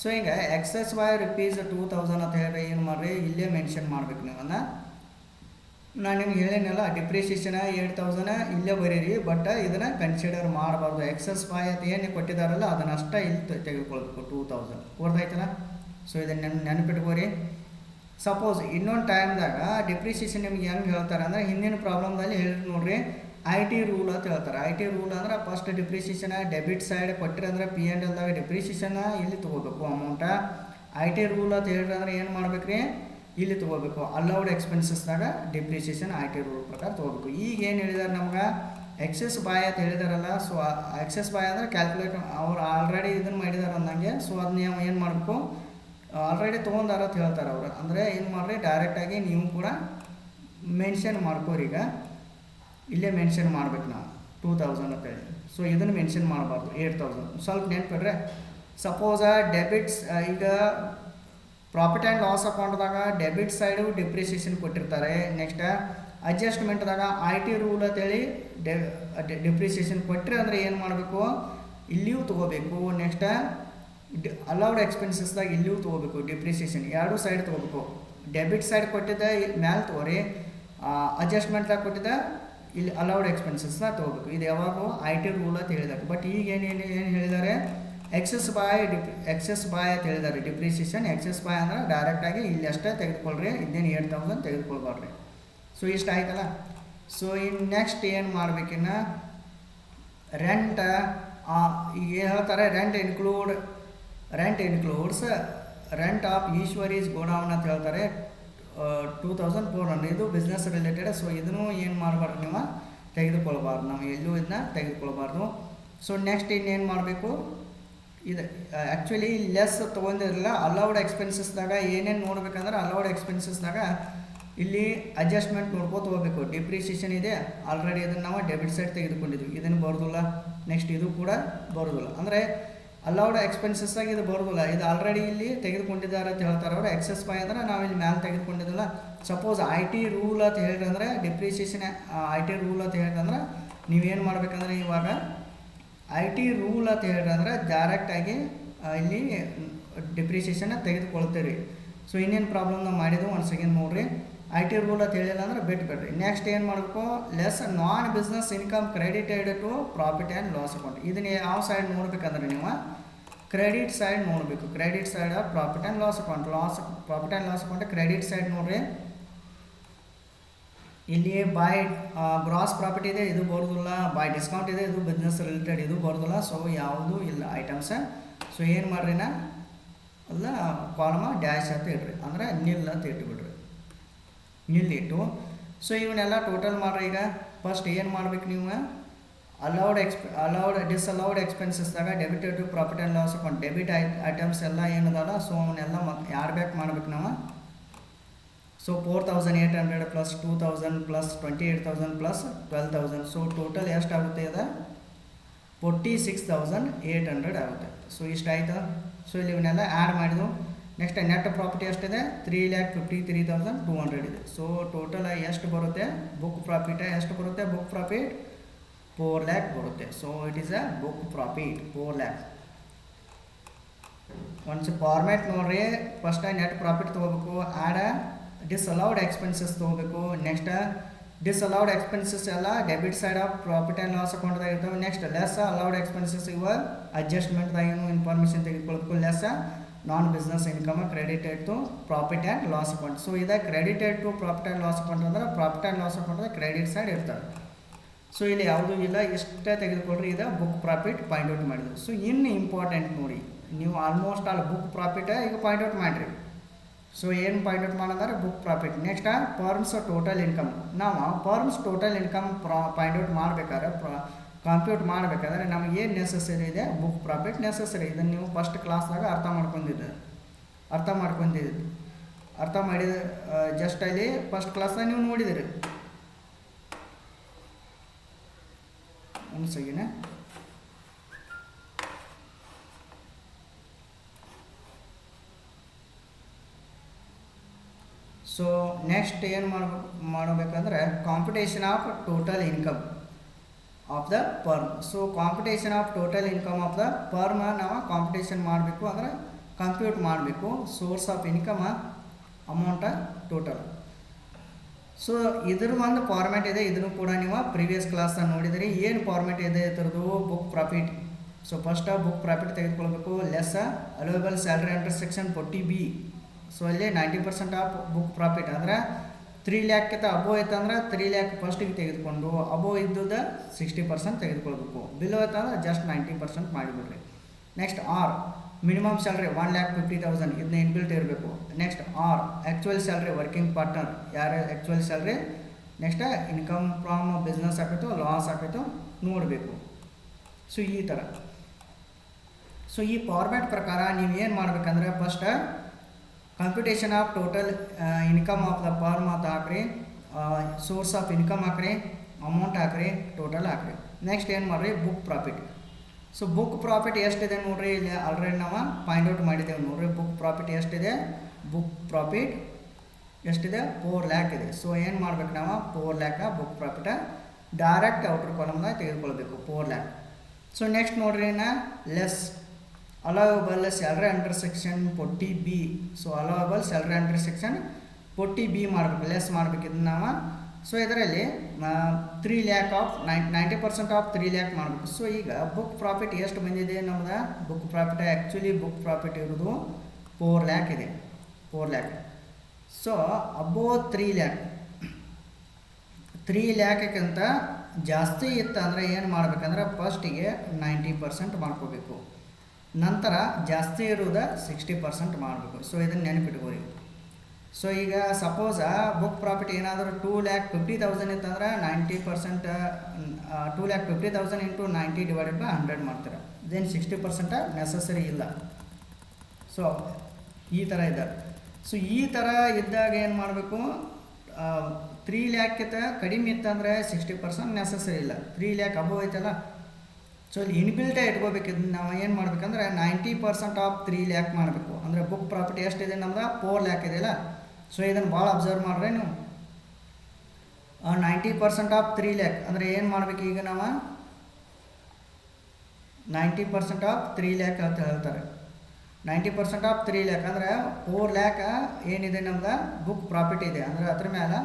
ಸೊ ಈಗ ಎಕ್ಸಸ್ ಬೈ ₹2000 ಅಂತ ಹೇಳಿ ಏನು ಮಾಡಿರಿ, ಇಲ್ಲೇ ಮೆನ್ಷನ್ ಮಾಡ್ಬೇಕು ನೀವು. ನಾನು ನಿಮ್ಗೆ ಹೇಳೇನಲ್ಲ, ಡಿಪ್ರಿಸಿಯೇಷನ್ 8000 ಇಲ್ಲೇ ಬರೀರಿ, ಬಟ್ ಇದನ್ನು ಕನ್ಸಿಡರ್ ಮಾಡಬಾರ್ದು. ಎಕ್ಸಸ್ ಬೈ ಅಂತ ಏನು ಕೊಟ್ಟಿದ್ದಾರಲ್ಲ ಅದನ್ನಷ್ಟೇ ಇಲ್ಲಿ ತೆಗೆದುಕೊಳ್ಬೇಕು, 2000. ಗೊತ್ತಾಯ್ತಲ್ಲ. ಸೊ ಇದನ್ನು ನೆನಪಿಟ್ಕೋರಿ. ಸಪೋಸ್ ಇನ್ನೊಂದು ಟೈಮ್ದಾಗ ಡಿಪ್ರಿಸಿಯೇಷನ್ ನಿಮ್ಗೆ ಹೆಂಗೆ ಹೇಳ್ತಾರೆ ಅಂದರೆ, ಹಿಂದಿನ ಪ್ರಾಬ್ಲಮ್ದಲ್ಲಿ ಹೇಳಿ ನೋಡ್ರಿ, IT ರೂಲ್ ಅಂತ ಹೇಳ್ತಾರೆ. IT ರೂಲ್ ಅಂದ್ರೆ ಫಸ್ಟ್ ಡಿಪ್ರಿಸಿಯೇಷನ್ ಡೆಬಿಟ್ ಸೈಡ್ ಕೊಟ್ಟಿರಿ ಅಂದ್ರೆ P&Lದಾಗ ಡಿಪ್ರಿಸಿಯೇಷನ್ ಇಲ್ಲಿ ತೊಗೋಬೇಕು ಅಮೌಂಟ. IT ರೂಲ್ ಅಂತ ಹೇಳಿದ್ರೆ ಅಂದ್ರೆ ಏನು ಮಾಡ್ಬೇಕು ರೀ, ಇಲ್ಲಿ ತೊಗೋಬೇಕು. ಅಲೌಡ್ ಎಕ್ಸ್ಪೆನ್ಸಸ್ದಾಗ ಡಿಪ್ರಿಸಿಯೇಷನ್ IT ರೂಲ್ ಪ್ರಕಾರ ತೊಗೋಬೇಕು. ಈಗ ಏನು ಹೇಳಿದಾರೆ ನಮ್ಗೆ, ಎಕ್ಸೆಸ್ ಬಾಯ್ ಅಂತ ಹೇಳಿದಾರಲ್ಲ. ಸೊ ಎಕ್ಸೆಸ್ ಬಾಯ್ ಅಂದರೆ ಕ್ಯಾಲ್ಕುಲೇಟ್, ಅವ್ರು ಆಲ್ರೆಡಿ ಇದನ್ನು ಮಾಡಿದಾರೆ ಅಂದಂಗೆ. ಸೊ ಅದನ್ನ ನೀವು ಏನು ಮಾಡಬೇಕು, ಆಲ್ರೆಡಿ ತೊಗೊಂಡಾರ ಅಂತ ಹೇಳ್ತಾರೆ ಅವರು. ಅಂದರೆ ಏನು ಮಾಡಿರಿ, ಡೈರೆಕ್ಟಾಗಿ ನೀವು ಕೂಡ ಮೆನ್ಷನ್ ಮಾಡ್ಕೋರಿ. ಈಗ ಇಲ್ಲೇ ಮೆನ್ಷನ್ ಮಾಡ್ಬೇಕು ನಾವು 2000 ಅಂತೇಳಿ. ಸೊ ಇದನ್ನು ಮೆನ್ಷನ್ ಮಾಡಬಾರ್ದು, 8000. ಸ್ವಲ್ಪ ನೆನ್ಪಿಡ್ರೆ. ಸಪೋಸ ಡೆಬಿಟ್ಸ್, ಈಗ ಪ್ರಾಫಿಟ್ ಆ್ಯಂಡ್ ಲಾಸ್ ಅಕೌಂಟ್ದಾಗ ಡೆಬಿಟ್ ಸೈಡು ಡಿಪ್ರಿಸಿಯೇಷನ್ ಕೊಟ್ಟಿರ್ತಾರೆ. ನೆಕ್ಸ್ಟ್ ಅಡ್ಜಸ್ಟ್ಮೆಂಟ್ದಾಗ IT ರೂಲ್ ಅಂತೇಳಿ ಡಿಪ್ರಿಸಿಯೇಷನ್ ಕೊಟ್ಟರೆ ಅಂದರೆ ಏನು ಮಾಡಬೇಕು, ಇಲ್ಲಿಯೂ ತೊಗೋಬೇಕು. ನೆಕ್ಸ್ಟ್ ಅಲೌಡ್ ಎಕ್ಸ್ಪೆನ್ಸಸ್ದಾಗ ಇಲ್ಲಿಯೂ ತೊಗೋಬೇಕು. ಡಿಪ್ರಿಸಿಯೇಷನ್ ಎರಡೂ ಸೈಡ್ ತೊಗೋಬೇಕು. ಡೆಬಿಟ್ ಸೈಡ್ ಕೊಟ್ಟಿದ್ದ ಮ್ಯಾಲೆ ತೊಗೋರಿ, ಅಡ್ಜಸ್ಟ್ಮೆಂಟ್ದಾಗ ಕೊಟ್ಟಿದ್ದ ಇಲ್ಲಿ ಅಲೌಡ್ ಎಕ್ಸ್ಪೆನ್ಸಸ್ನ ತೊಗೋಬೇಕು. ಇದು ಯಾವಾಗ IT ರೂಲ್ ಅಂತ ಹೇಳಿದಾಗ. ಬಟ್ ಈಗ ಏನು ಹೇಳಿದ್ದಾರೆ, ಎಕ್ಸಸ್ ಬಾಯ್ ಅಂತ ಹೇಳಿದ್ದಾರೆ. ಡಿಪ್ರಿಸಿಯೇಷನ್ ಎಕ್ಸಸ್ ಬಾಯ್ ಅಂದ್ರೆ ಡೈರೆಕ್ಟಾಗಿ ಇಲ್ಲಿ ಅಷ್ಟೇ ತೆಗೆದುಕೊಳ್ರಿ, ಇದೇನು 8000 ತೆಗೆದುಕೊಳ್ಬಾರ್ರಿ. ಸೊ ಇಷ್ಟು ಆಯ್ತಲ್ಲ. ಸೊ ಇನ್ನು ನೆಕ್ಸ್ಟ್ ಏನು ಮಾಡ್ಬೇಕಿನ್ನ, ರೆಂಟ್. ಈಗ ಏನು ಹೇಳ್ತಾರೆ, rent includes rent of Eshwari's godown ಅಂತ ಹೇಳ್ತಾರೆ. 2400 ಇದು ಬಿಸ್ನೆಸ್ ರಿಲೇಟೆಡ್. ಸೊ ಇದನ್ನು ಏನು ಮಾಡಬಾರ್ದು, ನೀವು ತೆಗೆದುಕೊಳ್ಬಾರ್ದು, ನಾವು ಎಲ್ಲೂ ಇದನ್ನ ತೆಗೆದುಕೊಳ್ಬಾರ್ದು. ಸೊ ನೆಕ್ಸ್ಟ್ ಇನ್ನೇನು ಮಾಡಬೇಕು, ಇದು ಆ್ಯಕ್ಚುಲಿ ಲೆಸ್ ತೊಗೊಂಡಿರಲಿಲ್ಲ. ಅಲೌಡ್ ಎಕ್ಸ್ಪೆನ್ಸಸ್ದಾಗ ಏನೇನು ನೋಡ್ಬೇಕಂದ್ರೆ, ಅಲೌಡ್ ಎಕ್ಸ್ಪೆನ್ಸಸ್ದಾಗ ಇಲ್ಲಿ ಅಡ್ಜಸ್ಟ್ಮೆಂಟ್ ನೋಡ್ಕೋತ ಹೋಗಬೇಕು. ಡಿಪ್ರಿಸಿಯೇಷನ್ ಇದೆ ಆಲ್ರೆಡಿ, ಇದನ್ನು ನಾವು ಡೆಬಿಟ್ ಸೈಡ್ ತೆಗೆದುಕೊಂಡಿದ್ವಿ, ಇದನ್ನು ಬರೋದಿಲ್ಲ. ನೆಕ್ಸ್ಟ್ ಇದು ಕೂಡ ಬರೋದಿಲ್ಲ. ಅಂದರೆ ಅಲೌಡ್ ಎಕ್ಸ್ಪೆನ್ಸಸ್ಸಾಗಿ ಇದು ಬರೋದಿಲ್ಲ, ಇದು ಆಲ್ರೆಡಿ ಇಲ್ಲಿ ತೆಗೆದುಕೊಂಡಿದ್ದಾರೆ ಅಂತ ಹೇಳ್ತಾರೆ ಅವರು. ಎಕ್ಸಸ್ ಬಾಯ್ ಅಂದ್ರೆ ನಾವು ಇಲ್ಲಿ ಮ್ಯಾಲೆ ತೆಗೆದುಕೊಂಡಿದ್ದಿಲ್ಲ. ಸಪೋಸ್ IT ರೂಲ್ ಅಂತ ಹೇಳಿದ್ರೆ, ಡಿಪ್ರಿಸಿಯೇಷನ್ IT ರೂಲ್ ಅಂತ ಹೇಳಿದ್ರೆ ನೀವೇನು ಮಾಡ್ಬೇಕಂದ್ರೆ, ಇವಾಗ IT ರೂಲ್ ಅಂತ ಹೇಳಿದ್ರೆ ಡೈರೆಕ್ಟಾಗಿ ಇಲ್ಲಿ ಡಿಪ್ರಿಸಿಯೇಷನ್ನ ತೆಗೆದುಕೊಳ್ತೀರಿ. ಸೊ ಇನ್ನೇನು ಪ್ರಾಬ್ಲಮ್ ನಾವು ಮಾಡಿದ್ದು ಒಂದು ಸೆಕೆಂಡ್ ನೋಡಿರಿ. IT ರೂಲ್ ಅಂತ ಹೇಳಿಲ್ಲ ಅಂದ್ರೆ ಬಿಟ್ಬಿಡ್ರಿ. ನೆಕ್ಸ್ಟ್ ಏನು ಮಾಡಬೇಕು, less non business income credited to profit and loss account. ಇದನ್ನು ಯಾವ ಸೈಡ್ ನೋಡ್ಬೇಕಂದ್ರೆ ನೀವು ಕ್ರೆಡಿಟ್ ಸೈಡ್ ನೋಡಬೇಕು. Credit side profit and loss account. Profit and loss account credit side ನೋಡ್ರಿ. ಇಲ್ಲಿ ಬೈ ಗ್ರಾಸ್ ಪ್ರಾಫಿಟ್ ಇದೆ, ಇದು ಬರೋದಿಲ್ಲ. ಬೈ ಡಿಸ್ಕೌಂಟ್ ಇದೆ, ಇದು ಬಿಸ್ನೆಸ್ ರಿಲೇಟೆಡ್, ಇದು ಬರೋದಿಲ್ಲ. ಸೊ ಯಾವುದೂ ಇಲ್ಲ ಐಟಮ್ಸ್. ಸೊ ಏನು ಮಾಡ್ರಿ, ಅಲ್ಲ ಕಾಲಮ ಡ್ಯಾಶ್ ಅಂತ ಇಡ್ರಿ, ಅಂದರೆ ನಿಲ್ ಅಂತ ಇಟ್ಬಿಡ್ರಿ, ನಿಲ್ ಇಟ್ಟು. ಸೊ ಇವನ್ನೆಲ್ಲ ಟೋಟಲ್ ಮಾಡ್ರಿ. ಈಗ ಫಸ್ಟ್ ಏನು ಮಾಡ್ಬೇಕು ನೀವು, ಡಿಸಲೌಡ್ ಎಕ್ಸ್ಪೆನ್ಸಸ್ದಾಗ debited to profit and loss account debit items ಎಲ್ಲ ಏನದಲ್ಲ, ಸೊ ಅವನ್ನೆಲ್ಲ ಮತ್ತೆ ಯಾರು ಬೇಕು ಮಾಡ್ಬೇಕು ನಾವು. So 4800 plus 2000 plus 28,000 plus 12,000, so total ಎಷ್ಟು ಆಗುತ್ತೆ ಅದ 46,800 ಆಗುತ್ತೆ. ಸೊ ಇಷ್ಟ ಆಯಿತಾ. ಸೊ ಇಲ್ಲಿ ಇವನ್ನೆಲ್ಲ ಆ್ಯಡ್ ಮಾಡಿದ್ವು. ನೆಕ್ಸ್ಟ್ ನೆಟ್ ಪ್ರಾಫಿಟ್ ಎಷ್ಟಿದೆ, 3,53,200 ಇದೆ. ಸೊ ಟೋಟಲ್ ಎಷ್ಟು ಬರುತ್ತೆ, ಬುಕ್ ಪ್ರಾಫಿಟ್ ಎಷ್ಟು ಬರುತ್ತೆ, ಬುಕ್ ಪ್ರಾಫಿಟ್ 4 lakh ಬರುತ್ತೆ. So it is a book profit 4 lakh. ಒಂದು ಫಾರ್ಮ್ಯಾಟ್ ನೋಡ್ರಿ, ಫಸ್ಟ್ ನೆಟ್ ಪ್ರಾಫಿಟ್ ತೊಗೋಬೇಕು, ಆ್ಯಡ್ ಡಿಸಲೌಡ್ ಎಕ್ಸ್ಪೆನ್ಸಸ್ ತೊಗೋಬೇಕು. ನೆಕ್ಸ್ಟ್ ಡಿಸಲೌಡ್ ಎಕ್ಸ್ಪೆನ್ಸಸ್ ಎಲ್ಲ debit side of profit and loss ಅಕೌಂಟ್ದಾಗ ಇರ್ತವೆ. ನೆಕ್ಸ್ಟ್ ಲೆಸ್ ಅಲೌಡ್ ಎಕ್ಸ್ಪೆನ್ಸಸ್ ಇವ ಅಡ್ಜಸ್ಟ್ಮೆಂಟ್ದಾಗ ಏನು ಇನ್ಫಾರ್ಮೇಷನ್ ತೆಗೆದುಕೊಳ್ಬೇಕು. Less non business income credited to profit and loss account. So ಇದು credited to profit and loss account ಅಂದ್ರೆ profit and loss account credit side ಇರ್ತದೆ. So ಇಲ್ಲಿ ಯಾವುದೂ ಇಲ್ಲ, ಇಷ್ಟೇ ತೆಗೆದುಕೊಳ್ರಿ. ಇದು ಬುಕ್ ಪ್ರಾಫಿಟ್ ಪಾಯಿಂಟ್ ಔಟ್ ಮಾಡಿದ್ರು. ಸೊ ಇನ್ನು ಇಂಪಾರ್ಟೆಂಟ್ ನೋಡಿ, ನೀವು ಆಲ್ಮೋಸ್ಟ್ ಆಲ್ ಬುಕ್ ಪ್ರಾಫಿಟ್ ಈಗ ಪಾಯಿಂಟ್ ಔಟ್ ಮಾಡಿರಿ. ಸೊ ಏನು ಪಾಯಿಂಟ್ ಔಟ್ ಮಾಡೋದಾದ್ರೆ book profit. Next firm's total income. ನಾವು firm's total income point out ಮಾಡಬೇಕಾದ್ರೆ, ಕಂಪ್ಯೂಟ್ ಮಾಡಬೇಕಾದ್ರೆ ನಮಗೆ ಏನು ನೆಸಸರಿ ಇದೆ, ಬುಕ್ ಪ್ರಾಫಿಟ್ ನೆಸಸರಿ. ಇದನ್ನು ನೀವು ಫಸ್ಟ್ ಕ್ಲಾಸ್ದಾಗ ಅರ್ಥ ಮಾಡಿದ ಜಸ್ಟ್ ಅಲ್ಲಿ ಫಸ್ಟ್ ಕ್ಲಾಸ್ದಾಗ ನೀವು ನೋಡಿದಿರಿ. ಒಂದು ಸೆಕೆಂಡ್. ಸೊ ನೆಕ್ಸ್ಟ್ ಏನು ಮಾಡಬೇಕಂದ್ರೆ computation of total income of the firm. So computation of total income of the firm ನಾವು ಕಾಂಪಿಟೇಷನ್ ಮಾಡಬೇಕು, ಅಂದರೆ ಕಂಪ್ಯೂಟ್ ಮಾಡಬೇಕು. Source of income amount total. So ಇದ್ರ ಒಂದು ಫಾರ್ಮ್ಯಾಟ್ ಇದೆ, ಇದನ್ನು ಕೂಡ ನೀವು ಪ್ರೀವಿಯಸ್ ಕ್ಲಾಸ್ನಲ್ಲಿ ನೋಡಿದಿರಿ. ಏನು ಫಾರ್ಮ್ಯಾಟ್ ಇದೆ ಇದ್ರದ್ದು, book profit. So first book profit ತೆಗೆದುಕೊಳ್ಬೇಕು, less allowable salary under section 40B. So ಅಲ್ಲಿ 90% ಆಫ್ ಬುಕ್ ಪ್ರಾಫಿಟ್ ಅಂದರೆ 3 lakh ಅಬೋ ಇತ್ತಂದ್ರೆ 3 lakh ಫಸ್ಟಿಗೆ ತೆಗೆದುಕೊಂಡು, ಅಬೋ ಇದ್ದುದ 60% ತೆಗೆದುಕೊಳ್ಬೇಕು. ಬಿಲೋ ಇತ್ತಂದ್ರೆ ಜಸ್ಟ್ 90% ಮಾಡಿಬಿಡ್ರಿ. ನೆಕ್ಸ್ಟ್ ಆರ್ ಮಿನಿಮಮ್ ಸ್ಯಾಲ್ರಿ 1,50,000 ಇದನ್ನ ಇನ್ಬಿಲ್ಟ್ ಇರಬೇಕು. Next or actual salary working partner, ಯಾರು actual salary. Next income from business ಆಕೈತೋ ಲಾಸ್ ಆಕೈತೋ ನೋಡಬೇಕು. ಸೊ ಈ ಥರ. ಸೊ ಈ ಫಾರ್ಮ್ಯಾಟ್ ಪ್ರಕಾರ ನೀವು ಏನು ಮಾಡ್ಬೇಕಂದ್ರೆ first computation of total income of the firm ಅಂತ ಹಾಕ್ರಿ, ಸೋರ್ಸ್ ಆಫ್ ಇನ್ಕಮ್ ಹಾಕ್ರಿ, ಅಮೌಂಟ್ ಹಾಕ್ರಿ, ಟೋಟಲ್ ಹಾಕ್ರಿ. ನೆಕ್ಸ್ಟ್ ಏನು ಮಾಡಿರಿ, book profit. So book profit ಎಷ್ಟಿದೆ ನೋಡಿರಿ, ಇಲ್ಲಿ ಆಲ್ರೆಡಿ ನಾವು ಪಾಯಿಂಟ್ ಔಟ್ ಮಾಡಿದ್ದೇವೆ ನೋಡಿರಿ. ಬುಕ್ ಪ್ರಾಫಿಟ್ ಎಷ್ಟಿದೆ, ಬುಕ್ ಪ್ರಾಫಿಟ್ ಎಷ್ಟಿದೆ, 4 lakh ಇದೆ. ಸೊ ಏನು ಮಾಡ್ಬೇಕು ನಾವು, 4 lakh ಬುಕ್ ಪ್ರಾಫಿಟ ಡೈರೆಕ್ಟ್ ಔಟ್ರ್ ಕಾಲಮ್ದಾಗ ತೆಗೆದುಕೊಳ್ಬೇಕು, 4 lakh. ಸೊ ನೆಕ್ಸ್ಟ್ ನೋಡ್ರಿ less allowable salary under section 40B. So allowable salary under section 40B ಮಾಡಬೇಕು, ಲೆಸ್ ಮಾಡಬೇಕು ಇದನ್ನು ನಾವು. ಸೊ ಇದರಲ್ಲಿ 3 lakh ಆಫ್ 90% ಆಫ್ 3 lakh ಮಾಡಬೇಕು. ಸೊ ಈಗ ಬುಕ್ ಪ್ರಾಫಿಟ್ ಎಷ್ಟು ಬಂದಿದೆ ನಮ್ದು, book profit actually book profit ಇರೋದು 4 lakh ಇದೆ, 4 lakh. ಸೊ ಅಬೋ 3 lakh 3 lakhಕ್ಕಿಂತ ಜಾಸ್ತಿ ಇತ್ತು ಅಂದರೆ ಏನು ಮಾಡಬೇಕಂದ್ರೆ ಫಸ್ಟಿಗೆ 90% ಮಾಡ್ಕೋಬೇಕು, ನಂತರ ಜಾಸ್ತಿ ಇರೋದು 60% ಮಾಡಬೇಕು. ಸೊ ಇದನ್ನು ನೆನಪಿಟ್ಕೋರಿ. ಸೊ ಈಗ ಸಪೋಸ್ ಬುಕ್ ಪ್ರಾಫಿಟ್ ಏನಾದರೂ 2,50,000 ಇತ್ತಂದ್ರೆ 90% 2,50,000 ಇಂಟು 90 ಡಿವೈಡೆಡ್ ಬೈ 100 ಮಾಡ್ತೀರ. ದೆನ್ 60% ನೆಸಸರಿ ಇಲ್ಲ. ಸೊ ಈ ಥರ ಇದೆ. ಸೊ ಈ ಥರ ಇದ್ದಾಗ ಏನು ಮಾಡಬೇಕು, 3 lakh ಕಡಿಮೆ ಇತ್ತಂದರೆ 60% ನೆಸಸರಿ ಇಲ್ಲ. 3 lakh ಅಬೋವ್ ಐತಲ್ಲ, ಸೊ ಇಲ್ಲಿ ಇನ್ಬಿಲ್ಟೇ ಇಟ್ಕೋಬೇಕು. ಇದನ್ನು ನಾವು ಏನು ಮಾಡ್ಬೇಕಂದ್ರೆ 90% ಆಫ್ 3 lakh ಮಾಡಬೇಕು. ಅಂದರೆ ಬುಕ್ ಪ್ರಾಫಿಟ್ ಎಷ್ಟಿದೆ ನಮ್ದು, 4 lakh ಇದೆಯಲ್ಲ. ಸೊ ಇದನ್ನು ಭಾಳ ಅಬ್ಸರ್ವ್ ಮಾಡ್ರಿ ನೀವು. 90% ಆಫ್ 3 lakh ಅಂದರೆ ಏನು ಮಾಡಬೇಕು, ಈಗ ನಾವು 90% ಆಫ್ 3 lakh ಅಂತ ಹೇಳ್ತಾರೆ. 90% ಆಫ್ 3 lakh ಅಂದರೆ 4 lakh ಏನಿದೆ ನಮ್ದು ಬುಕ್ ಪ್ರಾಫಿಟ್ ಇದೆ. ಅಂದರೆ ಅದ್ರ ಮೇಲೆ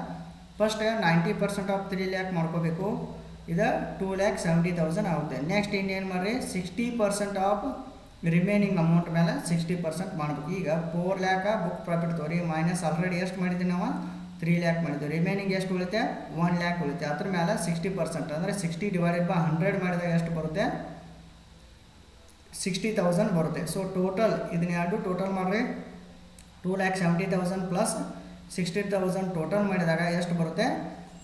ಫಸ್ಟ್ 90% ಆಫ್ 3 lakh ಮಾಡ್ಕೋಬೇಕು. ಇದು 2,70,000 ಆಗುತ್ತೆ. ನೆಕ್ಸ್ಟ್ ಇನ್ನೇನು ಮಾಡಿರಿ, 60% ಆಫ್ ರಿಮೈನಿಂಗ್ ಅಮೌಂಟ್ ಮೇಲೆ 60% ಮಾಡಬೇಕು. ಈಗ 4 lakh ಬುಕ್ ಪ್ರಾಫಿಟ್ ತೋರಿ ಮೈನಸ್ ಆಲ್ರೆಡಿ ಎಷ್ಟು ಮಾಡಿದ್ವಿ ನಾವು, 3 lakh ಮಾಡಿದ್ವಿ. ರಿಮೈನಿಂಗ್ ಎಷ್ಟು ಉಳಿತೆ, 1 lakh ಉಳಿತೆ. ಅದ್ರ ಮೇಲೆ 60% ಅಂದರೆ 60 ಡಿವೈಡೆಡ್ ಬೈ 100 ಮಾಡಿದಾಗ ಎಷ್ಟು ಬರುತ್ತೆ, 60,000 ಬರುತ್ತೆ. ಸೊ ಟೋಟಲ್ ಇದನ್ನ ಎರಡು ಟೋಟಲ್ ಮಾಡಿರಿ 2,70,000 ಪ್ಲಸ್ 60,000 ಟೋಟಲ್ ಮಾಡಿದಾಗ ಎಷ್ಟು ಬರುತ್ತೆ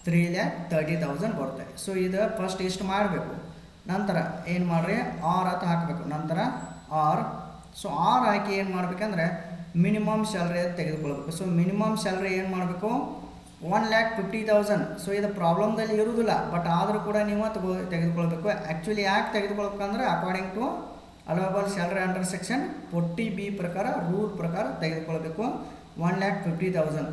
3,30,000 ಬರುತ್ತೆ. ಸೊ ಇದು ಫಸ್ಟ್ ಇಷ್ಟು ಮಾಡಬೇಕು. ನಂತರ ಏನು ಮಾಡಿರಿ ಆರ್ ಅಂತ ಹಾಕಬೇಕು. ನಂತರ ಆರ್. ಸೊ ಆರ್ ಹಾಕಿ ಏನು ಮಾಡಬೇಕಂದ್ರೆ ಮಿನಿಮಮ್ ಸ್ಯಾಲ್ರಿ ಅಂತ ತೆಗೆದುಕೊಳ್ಬೇಕು. ಸೊ ಮಿನಿಮಮ್ ಸ್ಯಾಲ್ರಿ ಏನು ಮಾಡಬೇಕು 1,50,000. ಸೊ ಇದು ಪ್ರಾಬ್ಲಮ್ದಲ್ಲಿ ಇರುವುದಿಲ್ಲ, ಬಟ್ ಆದರೂ ಕೂಡ ನೀವು ತೆಗೆದುಕೊಳ್ಬೇಕು. ಆ್ಯಕ್ಚುಲಿ ಯಾಕೆ ತೆಗೆದುಕೊಳ್ಬೇಕಂದ್ರೆ according to allowable salary under section 40B ಪ್ರಕಾರ ರೂಲ್ ಪ್ರಕಾರ ತೆಗೆದುಕೊಳ್ಬೇಕು 1,50,000.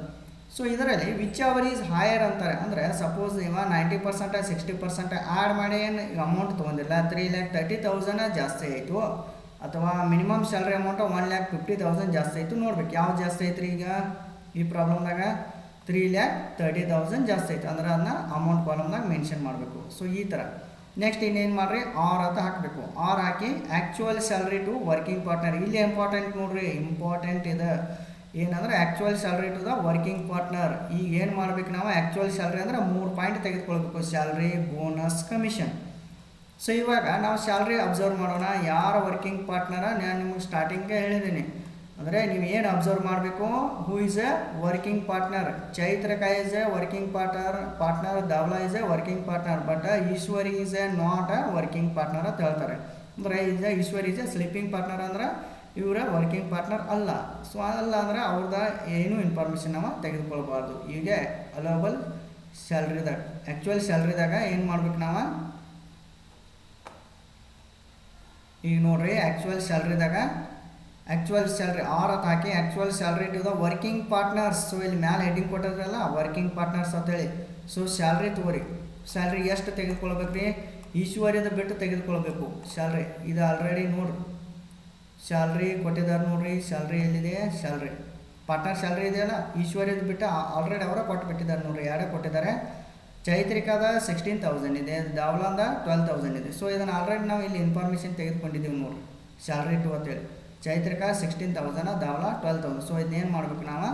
ಸೊ ಇದರಲ್ಲಿ ವಿಚ್ ಅವರ್ ಈಸ್ ಹೈಯರ್ ಅಂತಾರೆ. ಅಂದರೆ ಸಪೋಸ್ ನೀವು 90% 60% ಆ್ಯಡ್ ಮಾಡಿ ಏನು ಅಮೌಂಟ್ ತೊಗೊಂಡಿಲ್ಲ 3,30,000 ಜಾಸ್ತಿ ಆಯಿತು, ಅಥವಾ ಮಿನಿಮಮ್ ಸ್ಯಾಲ್ರಿ ಅಮೌಂಟ್ 1,50,000 ಜಾಸ್ತಿ ಆಯಿತು. ನೋಡ್ಬೇಕು ಯಾವ್ದು ಜಾಸ್ತಿ ಐತೆ ರೀ. ಈಗ ಈ ಪ್ರಾಬ್ಲಮ್ದಾಗ 3,30,000 ಜಾಸ್ತಿ ಆಯಿತು ಅಂದ್ರೆ ಅದನ್ನ ಅಮೌಂಟ್ ಕಾಲಮ್ದಾಗ ಮೆನ್ಷನ್ ಮಾಡಬೇಕು. ಸೊ ಈ ಥರ ನೆಕ್ಸ್ಟ್ ಇನ್ನೇನು ಮಾಡಿರಿ ಆರ್ ಅಂತ ಹಾಕಬೇಕು. ಆರ್ ಹಾಕಿ actual salary to working partner. ಇಲ್ಲಿ ಇಂಪಾರ್ಟೆಂಟ್ ನೋಡ್ರಿ, ಇಂಪಾರ್ಟೆಂಟ್ ಇದೆ ಏನಂದ್ರೆ actual salary to the working partner. ಈಗ ಏನು ಮಾಡ್ಬೇಕು ನಾವು ಆ್ಯಕ್ಚುಯಲ್ ಸ್ಯಾಲ್ರಿ ಅಂದರೆ 3 ಪಾಯಿಂಟ್ ತೆಗೆದುಕೊಳ್ಬೇಕು, ಸ್ಯಾಲ್ರಿ, ಬೋನಸ್, ಕಮಿಷನ್. ಸೊ ಇವಾಗ ನಾವು ಸ್ಯಾಲ್ರಿ ಅಬ್ಸರ್ವ್ ಮಾಡೋಣ. ಯಾರ ವರ್ಕಿಂಗ್ ಪಾರ್ಟ್ನರ ನಾನು ನಿಮಗೆ ಸ್ಟಾರ್ಟಿಂಗ್ಗೆ ಹೇಳಿದ್ದೀನಿ. ಅಂದರೆ ನೀವು ಏನು ಅಬ್ಸರ್ವ್ ಮಾಡಬೇಕು, who is a working partner. Chaitrika is a working partner, Dawla is a working partner, but Eshwari is a not a working partner ಅಂತ ಹೇಳ್ತಾರೆ. ಅಂದರೆ Eshwari is a sleeping partner, ಅಂದ್ರೆ ಇವರ ವರ್ಕಿಂಗ್ ಪಾರ್ಟ್ನರ್ ಅಲ್ಲ. ಸೊ ಅಲ್ಲ ಅಂದರೆ ಅವ್ರದ ಏನೂ ಇನ್ಫಾರ್ಮೇಷನ್ ನಾವು ತೆಗೆದುಕೊಳ್ಬಾರ್ದು. ಈಗ ಅಲೋಬಲ್ ಸ್ಯಾಲ್ರಿದಾಗ ಆ್ಯಕ್ಚುಯಲ್ ಸ್ಯಾಲ್ರಿದಾಗ ಏನು ಮಾಡ್ಬೇಕು ನಾವು, ಈಗ ನೋಡ್ರಿ ಆ್ಯಕ್ಚುಯಲ್ ಸ್ಯಾಲ್ರಿದಾಗ ಆ್ಯಕ್ಚುಯಲ್ ಸ್ಯಾಲ್ರಿ ಆರ್ ಅಂತ ಹಾಕಿ actual salary to the working partners. So ಇಲ್ಲಿ ಮ್ಯಾಲೆ ಹೆಡ್ಡಿಂಗ್ ಕೊಟ್ಟಿದ್ರಲ್ಲ ವರ್ಕಿಂಗ್ ಪಾರ್ಟ್ನರ್ಸ್ ಅಂತೇಳಿ. ಸೊ ಸ್ಯಾಲ್ರಿ ತಗೋರಿ. ಸ್ಯಾಲ್ರಿ ಎಷ್ಟು ತೆಗೆದುಕೊಳ್ಬೇಕು ರೀ, ಈಶ್ವರ್ಯದ ಬಿಟ್ಟು ತೆಗೆದುಕೊಳ್ಬೇಕು ಸ್ಯಾಲ್ರಿ. ಇದು ಆಲ್ರೆಡಿ ನೋಡ್ರಿ ಸ್ಯಾಲ್ರಿ ಕೊಟ್ಟಿದ್ದಾರೆ ನೋಡ್ರಿ. ಸ್ಯಾಲ್ರಿ ಎಲ್ಲಿದೆ, ಸ್ಯಾಲ್ರಿ ಪಾರ್ಟ್ನರ್ ಸ್ಯಾಲ್ರಿ ಇದೆಯಲ್ಲ, ಈಶ್ವರ್ಯದ ಬಿಟ್ಟು ಆಲ್ರೆಡಿ ಅವರ ಕೊಟ್ಟುಬಿಟ್ಟಿದ್ದಾರೆ ನೋಡ್ರಿ. ಎರಡೇ ಕೊಟ್ಟಿದ್ದಾರೆ. ಚೈತ್ರಿಕಾದ 16,000 ಇದೆ, ದಾವ್ಲಾದ 12,000 ಇದೆ. ಸೊ ಇದನ್ನು ಆಲ್ರೆಡಿ ನಾವು ಇಲ್ಲಿ ಇನ್ಫಾರ್ಮೇಷನ್ ತೆಗೆದುಕೊಂಡಿದ್ದೀವಿ ನೋಡ್ರಿ, ಸ್ಯಾಲ್ರಿ ಟು ಅಂತೇಳಿ. ಚೈತ್ರಿಕಾ 16,000, ದಾವ್ಲಾ 12,000. ಸೊ ಇದನ್ನೇನು ಮಾಡ್ಬೇಕು ನಾವು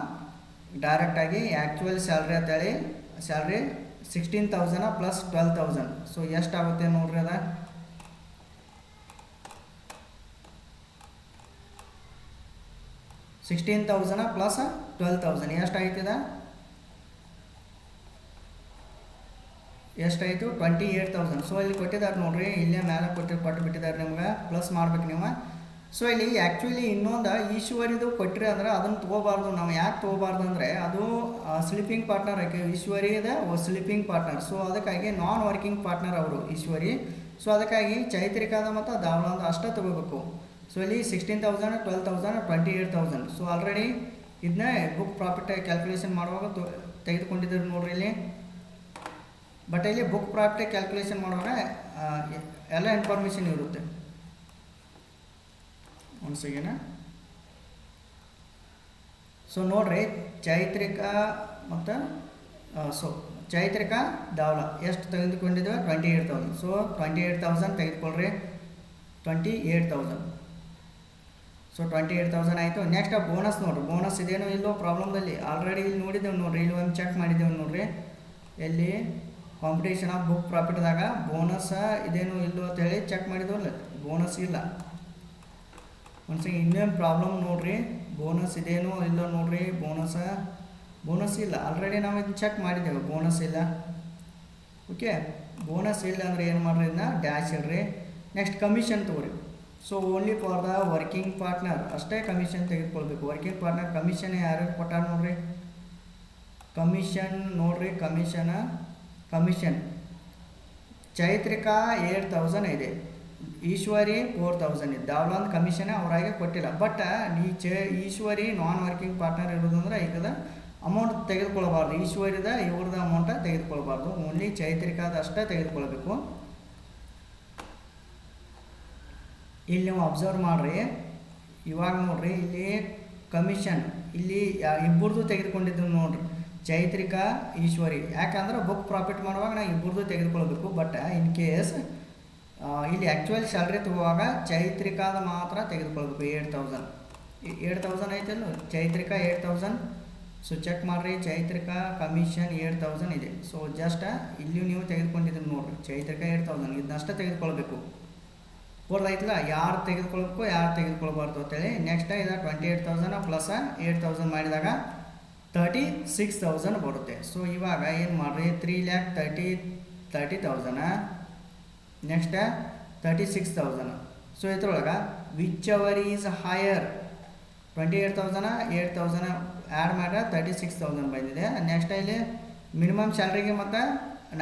ಡೈರೆಕ್ಟಾಗಿ ಆ್ಯಕ್ಚುಯಲ್ ಸ್ಯಾಲ್ರಿ ಅಂತೇಳಿ ಸ್ಯಾಲ್ರಿ 16,000 ಪ್ಲಸ್ 12,000. ಸೊ ಎಷ್ಟಾಗುತ್ತೆ ನೋಡ್ರಿ, ಅದ 16,000 ಪ್ಲಸ್ 12,000 ಎಷ್ಟಾಯ್ತದ, ಎಷ್ಟಾಯಿತು 28,000. ಸೊ ಇಲ್ಲಿ ಕೊಟ್ಟಿದ್ದಾರೆ ನೋಡ್ರಿ, ಇಲ್ಲೇ ಮೇಲೆ ಕೊಟ್ಟು ಬಿಟ್ಟಿದ್ದಾರೆ ನಿಮ್ಗೆ, ಪ್ಲಸ್ ಮಾಡ್ಬೇಕು ನೀವು. ಸೊ ಇಲ್ಲಿ ಆ್ಯಕ್ಚುಲಿ ಇನ್ನೊಂದು ಈಶ್ವರಿದು ಕೊಟ್ಟರೆ ಅಂದರೆ ಅದನ್ನು ತೊಗೋಬಾರ್ದು ನಾವು. ಯಾಕೆ ತೊಗೋಬಾರ್ದು ಅಂದರೆ ಅದು ಸ್ಲೀಪಿಂಗ್ ಪಾರ್ಟ್ನರ್ ಆಕೆ ಈಶ್ವರಿ ಇದೆ ಸ್ಲೀಪಿಂಗ್ ಪಾರ್ಟ್ನರ್. ಸೊ ಅದಕ್ಕಾಗಿ ನಾನ್ ವರ್ಕಿಂಗ್ ಪಾರ್ಟ್ನರ್ ಅವರು ಈಶ್ವರಿ. ಸೊ ಅದಕ್ಕಾಗಿ ಚೈತ್ರಿಕಾದ ಮತ್ತು ದಾವ್ಲಾದ ಅಷ್ಟೇ ತೊಗೋಬೇಕು. ಸೊ ಇಲ್ಲಿ 16,000, 12,000, 28,000. ಸೊ ಆಲ್ರೆಡಿ ಇದನ್ನ ಬುಕ್ ಪ್ರಾಫಿಟ್ ಕ್ಯಾಲ್ಕುಲೇಷನ್ ಮಾಡುವಾಗ ತೆಗೆದುಕೊಂಡಿದ್ದಾರೆ ನೋಡ್ರಿ ಇಲ್ಲಿ. ಬಟ್ ಇಲ್ಲಿ ಬುಕ್ ಪ್ರಾಫಿಟ್ ಕ್ಯಾಲ್ಕುಲೇಷನ್ ಮಾಡುವಾಗ ಎಲ್ಲ ಇನ್ಫಾರ್ಮೇಷನ್ ಇರುತ್ತೆ. ಒಂದು ಸೆಕೆಂಡ್. ಸೊ ನೋಡ್ರಿ ಚೈತ್ರಿಕಾ ಮತ್ತು ಚೈತ್ರಿಕಾ ದಾವ್ಲಾ ಎಷ್ಟು ತೆಗೆದುಕೊಂಡಿದ್ದೇವೆ 28,000. ಸೊ 28,000 ತೆಗೆದುಕೊಳ್ರಿ, 28,000. ಸೊ 28,000 ಆಯಿತು. ನೆಕ್ಸ್ಟ್ ಬೋನಸ್ ನೋಡ್ರಿ, ಬೋನಸ್ ಇದೇನೋ ಇಲ್ಲೋ ಪ್ರಾಬ್ಲಮ್ದಲ್ಲಿ ಆಲ್ರೆಡಿ ಇಲ್ಲಿ ನೋಡಿದ್ದೇವೆ ನೋಡ್ರಿ, ಇಲ್ಲಿ ಒಂದು ಚೆಕ್ ಮಾಡಿದ್ದೇವೆ ನೋಡ್ರಿ. ಎಲ್ಲಿ ಕಾಂಪಿಟೇಷನ್ ಆಫ್ ಬುಕ್ ಪ್ರಾಫಿಟ್ದಾಗ ಬೋನಸ್ ಇದೇನು ಇಲ್ಲೋ ಅಂತ ಹೇಳಿ ಚೆಕ್ ಮಾಡಿದ್ವಲ್ಲ, ಬೋನಸ್ ಇಲ್ಲ. ಒಂದ್ಸಲ ಇನ್ನೇನು ಪ್ರಾಬ್ಲಮ್ ನೋಡ್ರಿ, ಬೋನಸ್ ಇದೇನೋ ಇಲ್ಲೋ ನೋಡ್ರಿ, ಬೋನಸ್ ಇಲ್ಲ. ಆಲ್ರೆಡಿ ನಾವು ಇದನ್ನ ಚೆಕ್ ಮಾಡಿದ್ದೇವೆ, ಬೋನಸ್ ಇಲ್ಲ. ಓಕೆ, ಬೋನಸ್ ಇಲ್ಲ ಅಂದರೆ ಏನು ಮಾಡ್ರಿ, ಇದನ್ನ ಡ್ಯಾಶ್ ಇಡ್ರಿ. ನೆಕ್ಸ್ಟ್ ಕಮಿಷನ್ ತಗೋರಿ. So only for the working partner ಅಷ್ಟೇ ಕಮಿಷನ್ ತೆಗೆದುಕೊಳ್ಬೇಕು. ವರ್ಕಿಂಗ್ ಪಾರ್ಟ್ನರ್ ಕಮಿಷನ್ ಯಾರ್ಯಾರು ಕೊಟ್ಟಾರ ನೋಡ್ರಿ, ಕಮಿಷನ್ ನೋಡ್ರಿ, ಕಮಿಷನ್ ಚೈತ್ರಿಕಾ 8,000 ಇದೆ, ಈಶ್ವರಿ 4,000 ಇದೆ. ದಾವ್ಲಾಂದ್ ಕಮಿಷನ್ ಅವರಾಗೆ ಕೊಟ್ಟಿಲ್ಲ. But Eshwari non working partner ಇರೋದಂದ್ರೆ ಈಗದ ಅಮೌಂಟ್ ತೆಗೆದುಕೊಳ್ಬಾರ್ದು, ಈಶ್ವರ್ಯದ ಇವ್ರದ ಅಮೌಂಟ ತೆಗೆದುಕೊಳ್ಬಾರ್ದು, ಓನ್ಲಿ ಚೈತ್ರಿಕಾದ ಅಷ್ಟೇ ತೆಗೆದುಕೊಳ್ಬೇಕು. ಇಲ್ಲಿ ನೀವು ಅಬ್ಸರ್ವ್ ಮಾಡಿರಿ, ಇವಾಗ ನೋಡ್ರಿ ಇಲ್ಲಿ ಕಮಿಷನ್ ಇಲ್ಲಿ ಇಬ್ಬರದು ತೆಗೆದುಕೊಂಡಿದ್ದು ನೋಡ್ರಿ, ಚೈತ್ರಿಕಾ ಈಶ್ವರಿ. ಯಾಕಂದ್ರೆ ಬುಕ್ ಪ್ರಾಫಿಟ್ ಮಾಡುವಾಗ ನಾವು ಇಬ್ಬರದು ತೆಗೆದುಕೊಳ್ಬೇಕು. ಬಟ್ ಇನ್ ಕೇಸ್ ಇಲ್ಲಿ ಆ್ಯಕ್ಚುಯಲ್ ಸ್ಯಾಲ್ರಿ ತಗೋವಾಗ ಚೈತ್ರಿಕಾದ ಮಾತ್ರ ತೆಗೆದುಕೊಳ್ಬೇಕು. 8,000 ಐತಲ್ಲ, ಚೈತ್ರಿಕಾ 8,000. ಸೊ ಚೆಕ್ ಮಾಡಿರಿ, ಚೈತ್ರಿಕಾ ಕಮಿಷನ್ 8,000 ಇದೆ. ಸೊ ಜಸ್ಟ್ ಇಲ್ಲಿ ನೀವು ತೆಗೆದುಕೊಂಡಿದ್ದೀರಿ ನೋಡಿರಿ, ಚೈತ್ರಿಕಾ 8,000 ಇದನ್ನಷ್ಟೇ ತೆಗೆದುಕೊಳ್ಬೇಕು. ಫೋರ್ತ್ ಯಾರು ತೆಗೆದುಕೊಳ್ಬೇಕು ಯಾರು ತೆಗೆದುಕೊಳ್ಬಾರ್ದು ಅಂತೇಳಿ. ನೆಕ್ಸ್ಟ್ ಇದು 28,000 ಪ್ಲಸ್ 8,000 ಮಾಡಿದಾಗ 36,000 ಬರುತ್ತೆ. ಸೊ ಇವಾಗ ಏನು ಮಾಡಿರಿ, 3,30,000 ನೆಕ್ಸ್ಟ್ 36,000. ಸೊ ಇದ್ರೊಳಗೆ which ever is higher 28,000 8,000 add ಮಾಡಿದ್ರೆ 36,000 ಬಂದಿದೆ. ನೆಕ್ಸ್ಟ್ ಇಲ್ಲಿ ಮಿನಿಮಮ್ ಸ್ಯಾಲ್ರಿಗೆ ಮತ್ತು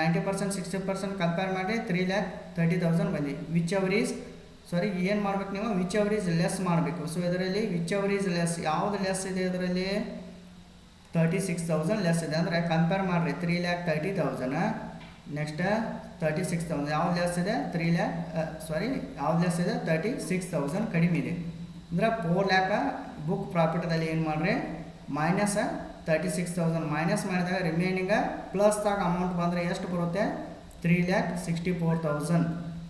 90% 60% ಕಂಪೇರ್ ಮಾಡಿ 3,30,000 ಬಂದಿದೆ. ವಿಚ್ ಎವರ್ ಈಸ್ ಏನು ಮಾಡ್ಬೇಕು ನೀವು, ವಿಚ್ ಎವರ್ ಈಸ್ ಲೆಸ್ ಮಾಡಬೇಕು. ಸೊ ಇದರಲ್ಲಿ ವಿಚ್ ಎವರ್ ಈಸ್ ಲೆಸ್ ಯಾವುದು ಲೆಸ್ ಇದೆ, ಇದರಲ್ಲಿ 36,000 ಲೆಸ್ ಇದೆ. ಅಂದರೆ ಕಂಪೇರ್ ಮಾಡಿರಿ 3,30,000 ನೆಕ್ಸ್ಟ್ 36,000 ಯಾವ್ದು ಲೆಸ್ ಇದೆ, ಯಾವ್ದು ಲೆಸ್ ಇದೆ 36,000 ಕಡಿಮೆ ಇದೆ. ಅಂದರೆ 4 lakh ಬುಕ್ ಪ್ರಾಫಿಟ್ದಲ್ಲಿ ಏನು ಮಾಡಿರಿ ಮೈನಸ್ 36,000 ಮೈನಸ್ ಮಾಡಿದಾಗ ರಿಮೈನಿಂಗ್ ಪ್ಲಸ್ದಾಗ ಅಮೌಂಟ್ ಬಂದರೆ ಎಷ್ಟು ಬರುತ್ತೆ, 3,64,000.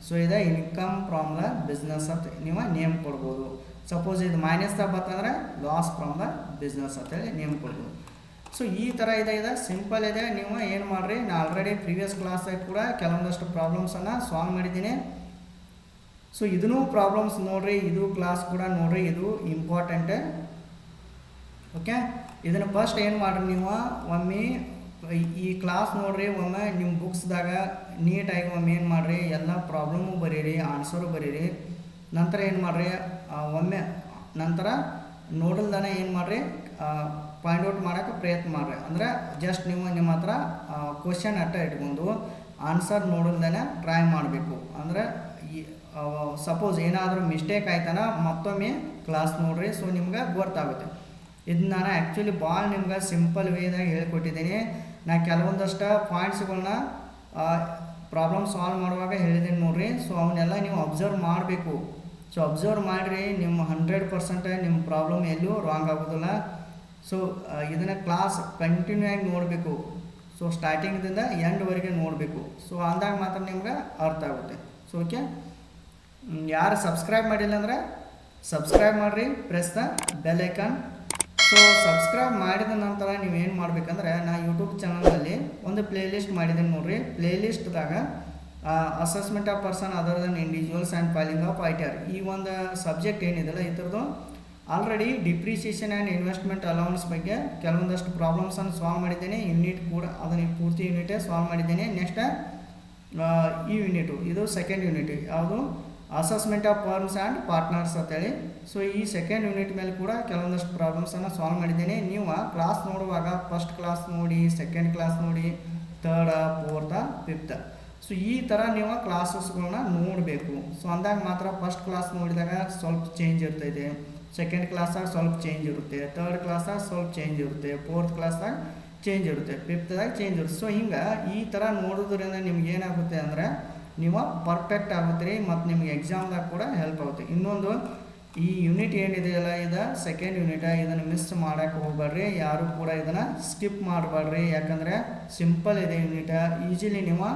ಸೊ ಇದು ಇನ್ಕಮ್ ಫ್ರಮ್ ದ ಬಿಸ್ನೆಸ್ ಅಂತ ನೀವು ನೇಮ್ ಕೊಡ್ಬೋದು. ಸಪೋಸ್ ಇದು ಮೈನಸ್ದಾಗ ಬರ್ತಂದ್ರೆ ಲಾಸ್ ಫ್ರಮ್ ದ ಬಿಸ್ನೆಸ್ ಅಂತೇಳಿ ನೇಮ್ ಕೊಡ್ಬೋದು. ಸೊ ಈ ಥರ ಇದೆ, ಸಿಂಪಲ್ ಇದೆ. ನೀವು ಏನು ಮಾಡಿರಿ, ನಾನು ಆಲ್ರೆಡಿ ಪ್ರೀವಿಯಸ್ ಕ್ಲಾಸಾಗಿ ಕೂಡ ಕೆಲವೊಂದಷ್ಟು ಪ್ರಾಬ್ಲಮ್ಸನ್ನು ಸಾಲ್ವ್ ಮಾಡಿದ್ದೀನಿ. ಸೊ ಇದೂ ಪ್ರಾಬ್ಲಮ್ಸ್ ನೋಡಿರಿ, ಇದು ಕ್ಲಾಸ್ ಕೂಡ ನೋಡಿರಿ, ಇದು ಇಂಪಾರ್ಟೆಂಟ್. ಓಕೆ, ಇದನ್ನು ಫಸ್ಟ್ ಏನು ಮಾಡಿರಿ ನೀವು ಒಮ್ಮೆ ಈ ಕ್ಲಾಸ್ ನೋಡಿರಿ, ಒಮ್ಮೆ ನಿಮ್ಮ ಬುಕ್ಸ್ದಾಗ ನೀಟಾಗಿ ಒಮ್ಮೆ ಏನು ಮಾಡಿರಿ ಎಲ್ಲ ಪ್ರಾಬ್ಲಮು ಬರೀರಿ, ಆನ್ಸರು ಬರೀರಿ. ನಂತರ ಏನು ಮಾಡಿರಿ ಒಮ್ಮೆ ನಂತರ ನೋಡಲ್ದಾನೆ ಏನು ಮಾಡಿರಿ ಪಾಯಿಂಟ್ ಔಟ್ ಮಾಡೋಕ್ಕೆ ಪ್ರಯತ್ನ ಮಾಡಿರಿ. ಅಂದರೆ ಜಸ್ಟ್ ನೀವು ನಿಮ್ಮ ಹತ್ರ ಕ್ವಶನ್ ಅಟ್ಟ ಇಟ್ಕೊಂಡು ಆನ್ಸರ್ ನೋಡಲ್ದಾನೆ ಟ್ರೈ ಮಾಡಬೇಕು. ಅಂದರೆ ಸಪೋಸ್ ಏನಾದರೂ ಮಿಸ್ಟೇಕ್ ಆಯ್ತಾನ ಮತ್ತೊಮ್ಮೆ ಕ್ಲಾಸ್ ನೋಡಿರಿ. ಸೊ ನಿಮ್ಗೆ ಗೊತ್ತಾಗುತ್ತೆ. ಇದು ನಾನು ಆ್ಯಕ್ಚುಲಿ ಭಾಳ ನಿಮ್ಗೆ ಸಿಂಪಲ್ ವೇದಾಗ ಹೇಳ್ಕೊಟ್ಟಿದ್ದೀನಿ. ನಾನು ಕೆಲವೊಂದಷ್ಟು ಪಾಯಿಂಟ್ಸ್ಗಳನ್ನ ಪ್ರಾಬ್ಲಮ್ ಸಾಲ್ವ್ ಮಾಡುವಾಗ ಹೇಳಿದ್ದೀನಿ ನೋಡಿರಿ. ಸೊ ಅವನ್ನೆಲ್ಲ ನೀವು ಅಬ್ಸರ್ವ್ ಮಾಡಬೇಕು. ಸೊ ಅಬ್ಸರ್ವ್ ಮಾಡಿರಿ, ನಿಮ್ಮ 100% ನಿಮ್ಮ ಪ್ರಾಬ್ಲಮ್ ಎಲ್ಲೂ ರಾಂಗ್ ಆಗೋದಿಲ್ಲ. ಸೊ ಇದನ್ನು ಕ್ಲಾಸ್ ಕಂಟಿನ್ಯೂ ಆಗಿ ನೋಡಬೇಕು. ಸೊ ಸ್ಟಾರ್ಟಿಂಗ್ದಿಂದ ಎಂಡ್ವರೆಗೆ ನೋಡಬೇಕು. ಸೊ ಅಂದಾಗ ಮಾತ್ರ ನಿಮ್ಗೆ ಅರ್ಥ ಆಗುತ್ತೆ. ಸೊ ಓಕೆ, ಯಾರು ಸಬ್ಸ್ಕ್ರೈಬ್ ಮಾಡಿಲ್ಲ ಅಂದರೆ ಸಬ್ಸ್ಕ್ರೈಬ್ ಮಾಡಿರಿ, press the bell icon. So subscribe ಮಾಡಿದ ನಂತರ ನೀವೇನು ಮಾಡಬೇಕಂದ್ರೆ, ನಾನು ಯೂಟ್ಯೂಬ್ ಚಾನಲಲ್ಲಿ ಒಂದು ಪ್ಲೇಲಿಸ್ಟ್ ಮಾಡಿದ್ದೀನಿ ನೋಡಿರಿ. ಪ್ಲೇಲಿಸ್ಟ್ದಾಗ assessment of person other than individuals and filing of ITR ಈ ಒಂದು ಸಬ್ಜೆಕ್ಟ್ ಏನಿದೆಲ್ಲ ಇದ್ರದ್ದು already depreciation and investment allowance ಬಗ್ಗೆ ಕೆಲವೊಂದಷ್ಟು ಪ್ರಾಬ್ಲಮ್ಸನ್ನು ಸಾಲ್ವ್ ಮಾಡಿದ್ದೇನೆ. ಯೂನಿಟ್ ಕೂಡ ಅದನ್ನು ಪೂರ್ತಿ ಯೂನಿಟೇ ಸಾಲ್ವ್ ಮಾಡಿದ್ದೇನೆ. ನೆಕ್ಸ್ಟ್ ಈ ಯೂನಿಟು, ಇದು ಸೆಕೆಂಡ್ ಯೂನಿಟ್, ಯಾವುದು assessment of firms and partners ಅಂತೇಳಿ. ಸೊ ಈ ಸೆಕೆಂಡ್ ಯೂನಿಟ್ ಮೇಲೆ ಕೂಡ ಕೆಲವೊಂದಷ್ಟು ಪ್ರಾಬ್ಲಮ್ಸನ್ನು ಸಾಲ್ವ್ ಮಾಡಿದ್ದೇನೆ. ನೀವು ಕ್ಲಾಸ್ ನೋಡುವಾಗ ಫಸ್ಟ್ ಕ್ಲಾಸ್ ನೋಡಿ, ಸೆಕೆಂಡ್ ಕ್ಲಾಸ್ ನೋಡಿ, ಥರ್ಡ, ಫೋರ್ತ, ಫಿಫ್ತ್. ಸೊ ಈ ಥರ ನೀವು ಕ್ಲಾಸಸ್ಗಳನ್ನ ನೋಡಬೇಕು. ಸೊ ಅಂದಾಗ ಮಾತ್ರ ಫಸ್ಟ್ ಕ್ಲಾಸ್ ನೋಡಿದಾಗ ಸ್ವಲ್ಪ ಚೇಂಜ್ ಇರ್ತೈತೆ, ಸೆಕೆಂಡ್ ಕ್ಲಾಸಾಗ ಸ್ವಲ್ಪ ಚೇಂಜ್ ಇರುತ್ತೆ, ಥರ್ಡ್ ಕ್ಲಾಸಾಗ ಸ್ವಲ್ಪ ಚೇಂಜ್ ಇರುತ್ತೆ, ಫೋರ್ತ್ ಕ್ಲಾಸಾಗ ಚೇಂಜ್ ಇರುತ್ತೆ, ಫಿಫ್ತ್ದಾಗ ಚೇಂಜ್ ಇರುತ್ತೆ. ಸೊ ಹಿಂಗೆ ಈ ಥರ ನೋಡೋದ್ರಿಂದ ನಿಮ್ಗೆ ಏನಾಗುತ್ತೆ ಅಂದರೆ ನೀವು ಪರ್ಫೆಕ್ಟ್ ಆಗುತ್ತೆ ರೀ, ಮತ್ತು ನಿಮ್ಗೆ ಎಕ್ಸಾಮ್ದಾಗ ಕೂಡ ಹೆಲ್ಪ್ ಆಗುತ್ತೆ. ಇನ್ನೊಂದು, ಈ ಯೂನಿಟ್ ಏನಿದೆಯಲ್ಲ ಇದು ಸೆಕೆಂಡ್ ಯೂನಿಟ, ಇದನ್ನು ಮಿಸ್ ಮಾಡೋಕ್ಕೆ ಹೋಗ್ಬೇಡ್ರಿ. ಯಾರು ಕೂಡ ಇದನ್ನು ಸ್ಕಿಪ್ ಮಾಡಬೇಡ್ರಿ. ಯಾಕಂದರೆ ಸಿಂಪಲ್ ಇದೆ ಯೂನಿಟ, ಈಸಿಲಿ ನೀವು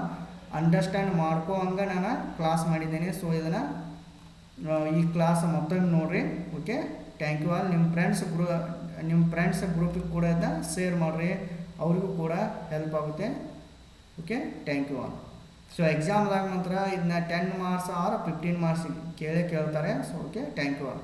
ಅಂಡರ್ಸ್ಟ್ಯಾಂಡ್ ಮಾಡ್ಕೋ ಹಂಗೆ ನಾನು ಕ್ಲಾಸ್ ಮಾಡಿದ್ದೀನಿ. ಸೊ ಇದನ್ನು ಈ ಕ್ಲಾಸ್ ಮತ್ತೊಮ್ಮೆ ನೋಡಿರಿ. Okay, thank you all. ನಿಮ್ಮ ಫ್ರೆಂಡ್ಸ್ ಗ್ರೂಪಿಗೆ ಕೂಡ ಇದನ್ನ ಶೇರ್ ಮಾಡಿರಿ, ಅವ್ರಿಗೂ ಕೂಡ ಹೆಲ್ಪ್ ಆಗುತ್ತೆ. Okay, thank you all. So ಎಕ್ಸಾಮ್ದಾಗ ಮಾತ್ರ ಇದನ್ನ 10 ಮಾರ್ಕ್ಸ್ ಆರ್ 15 ಮಾರ್ಕ್ಸ್ ಕೇಳ್ತಾರೆ. So okay, thank you all.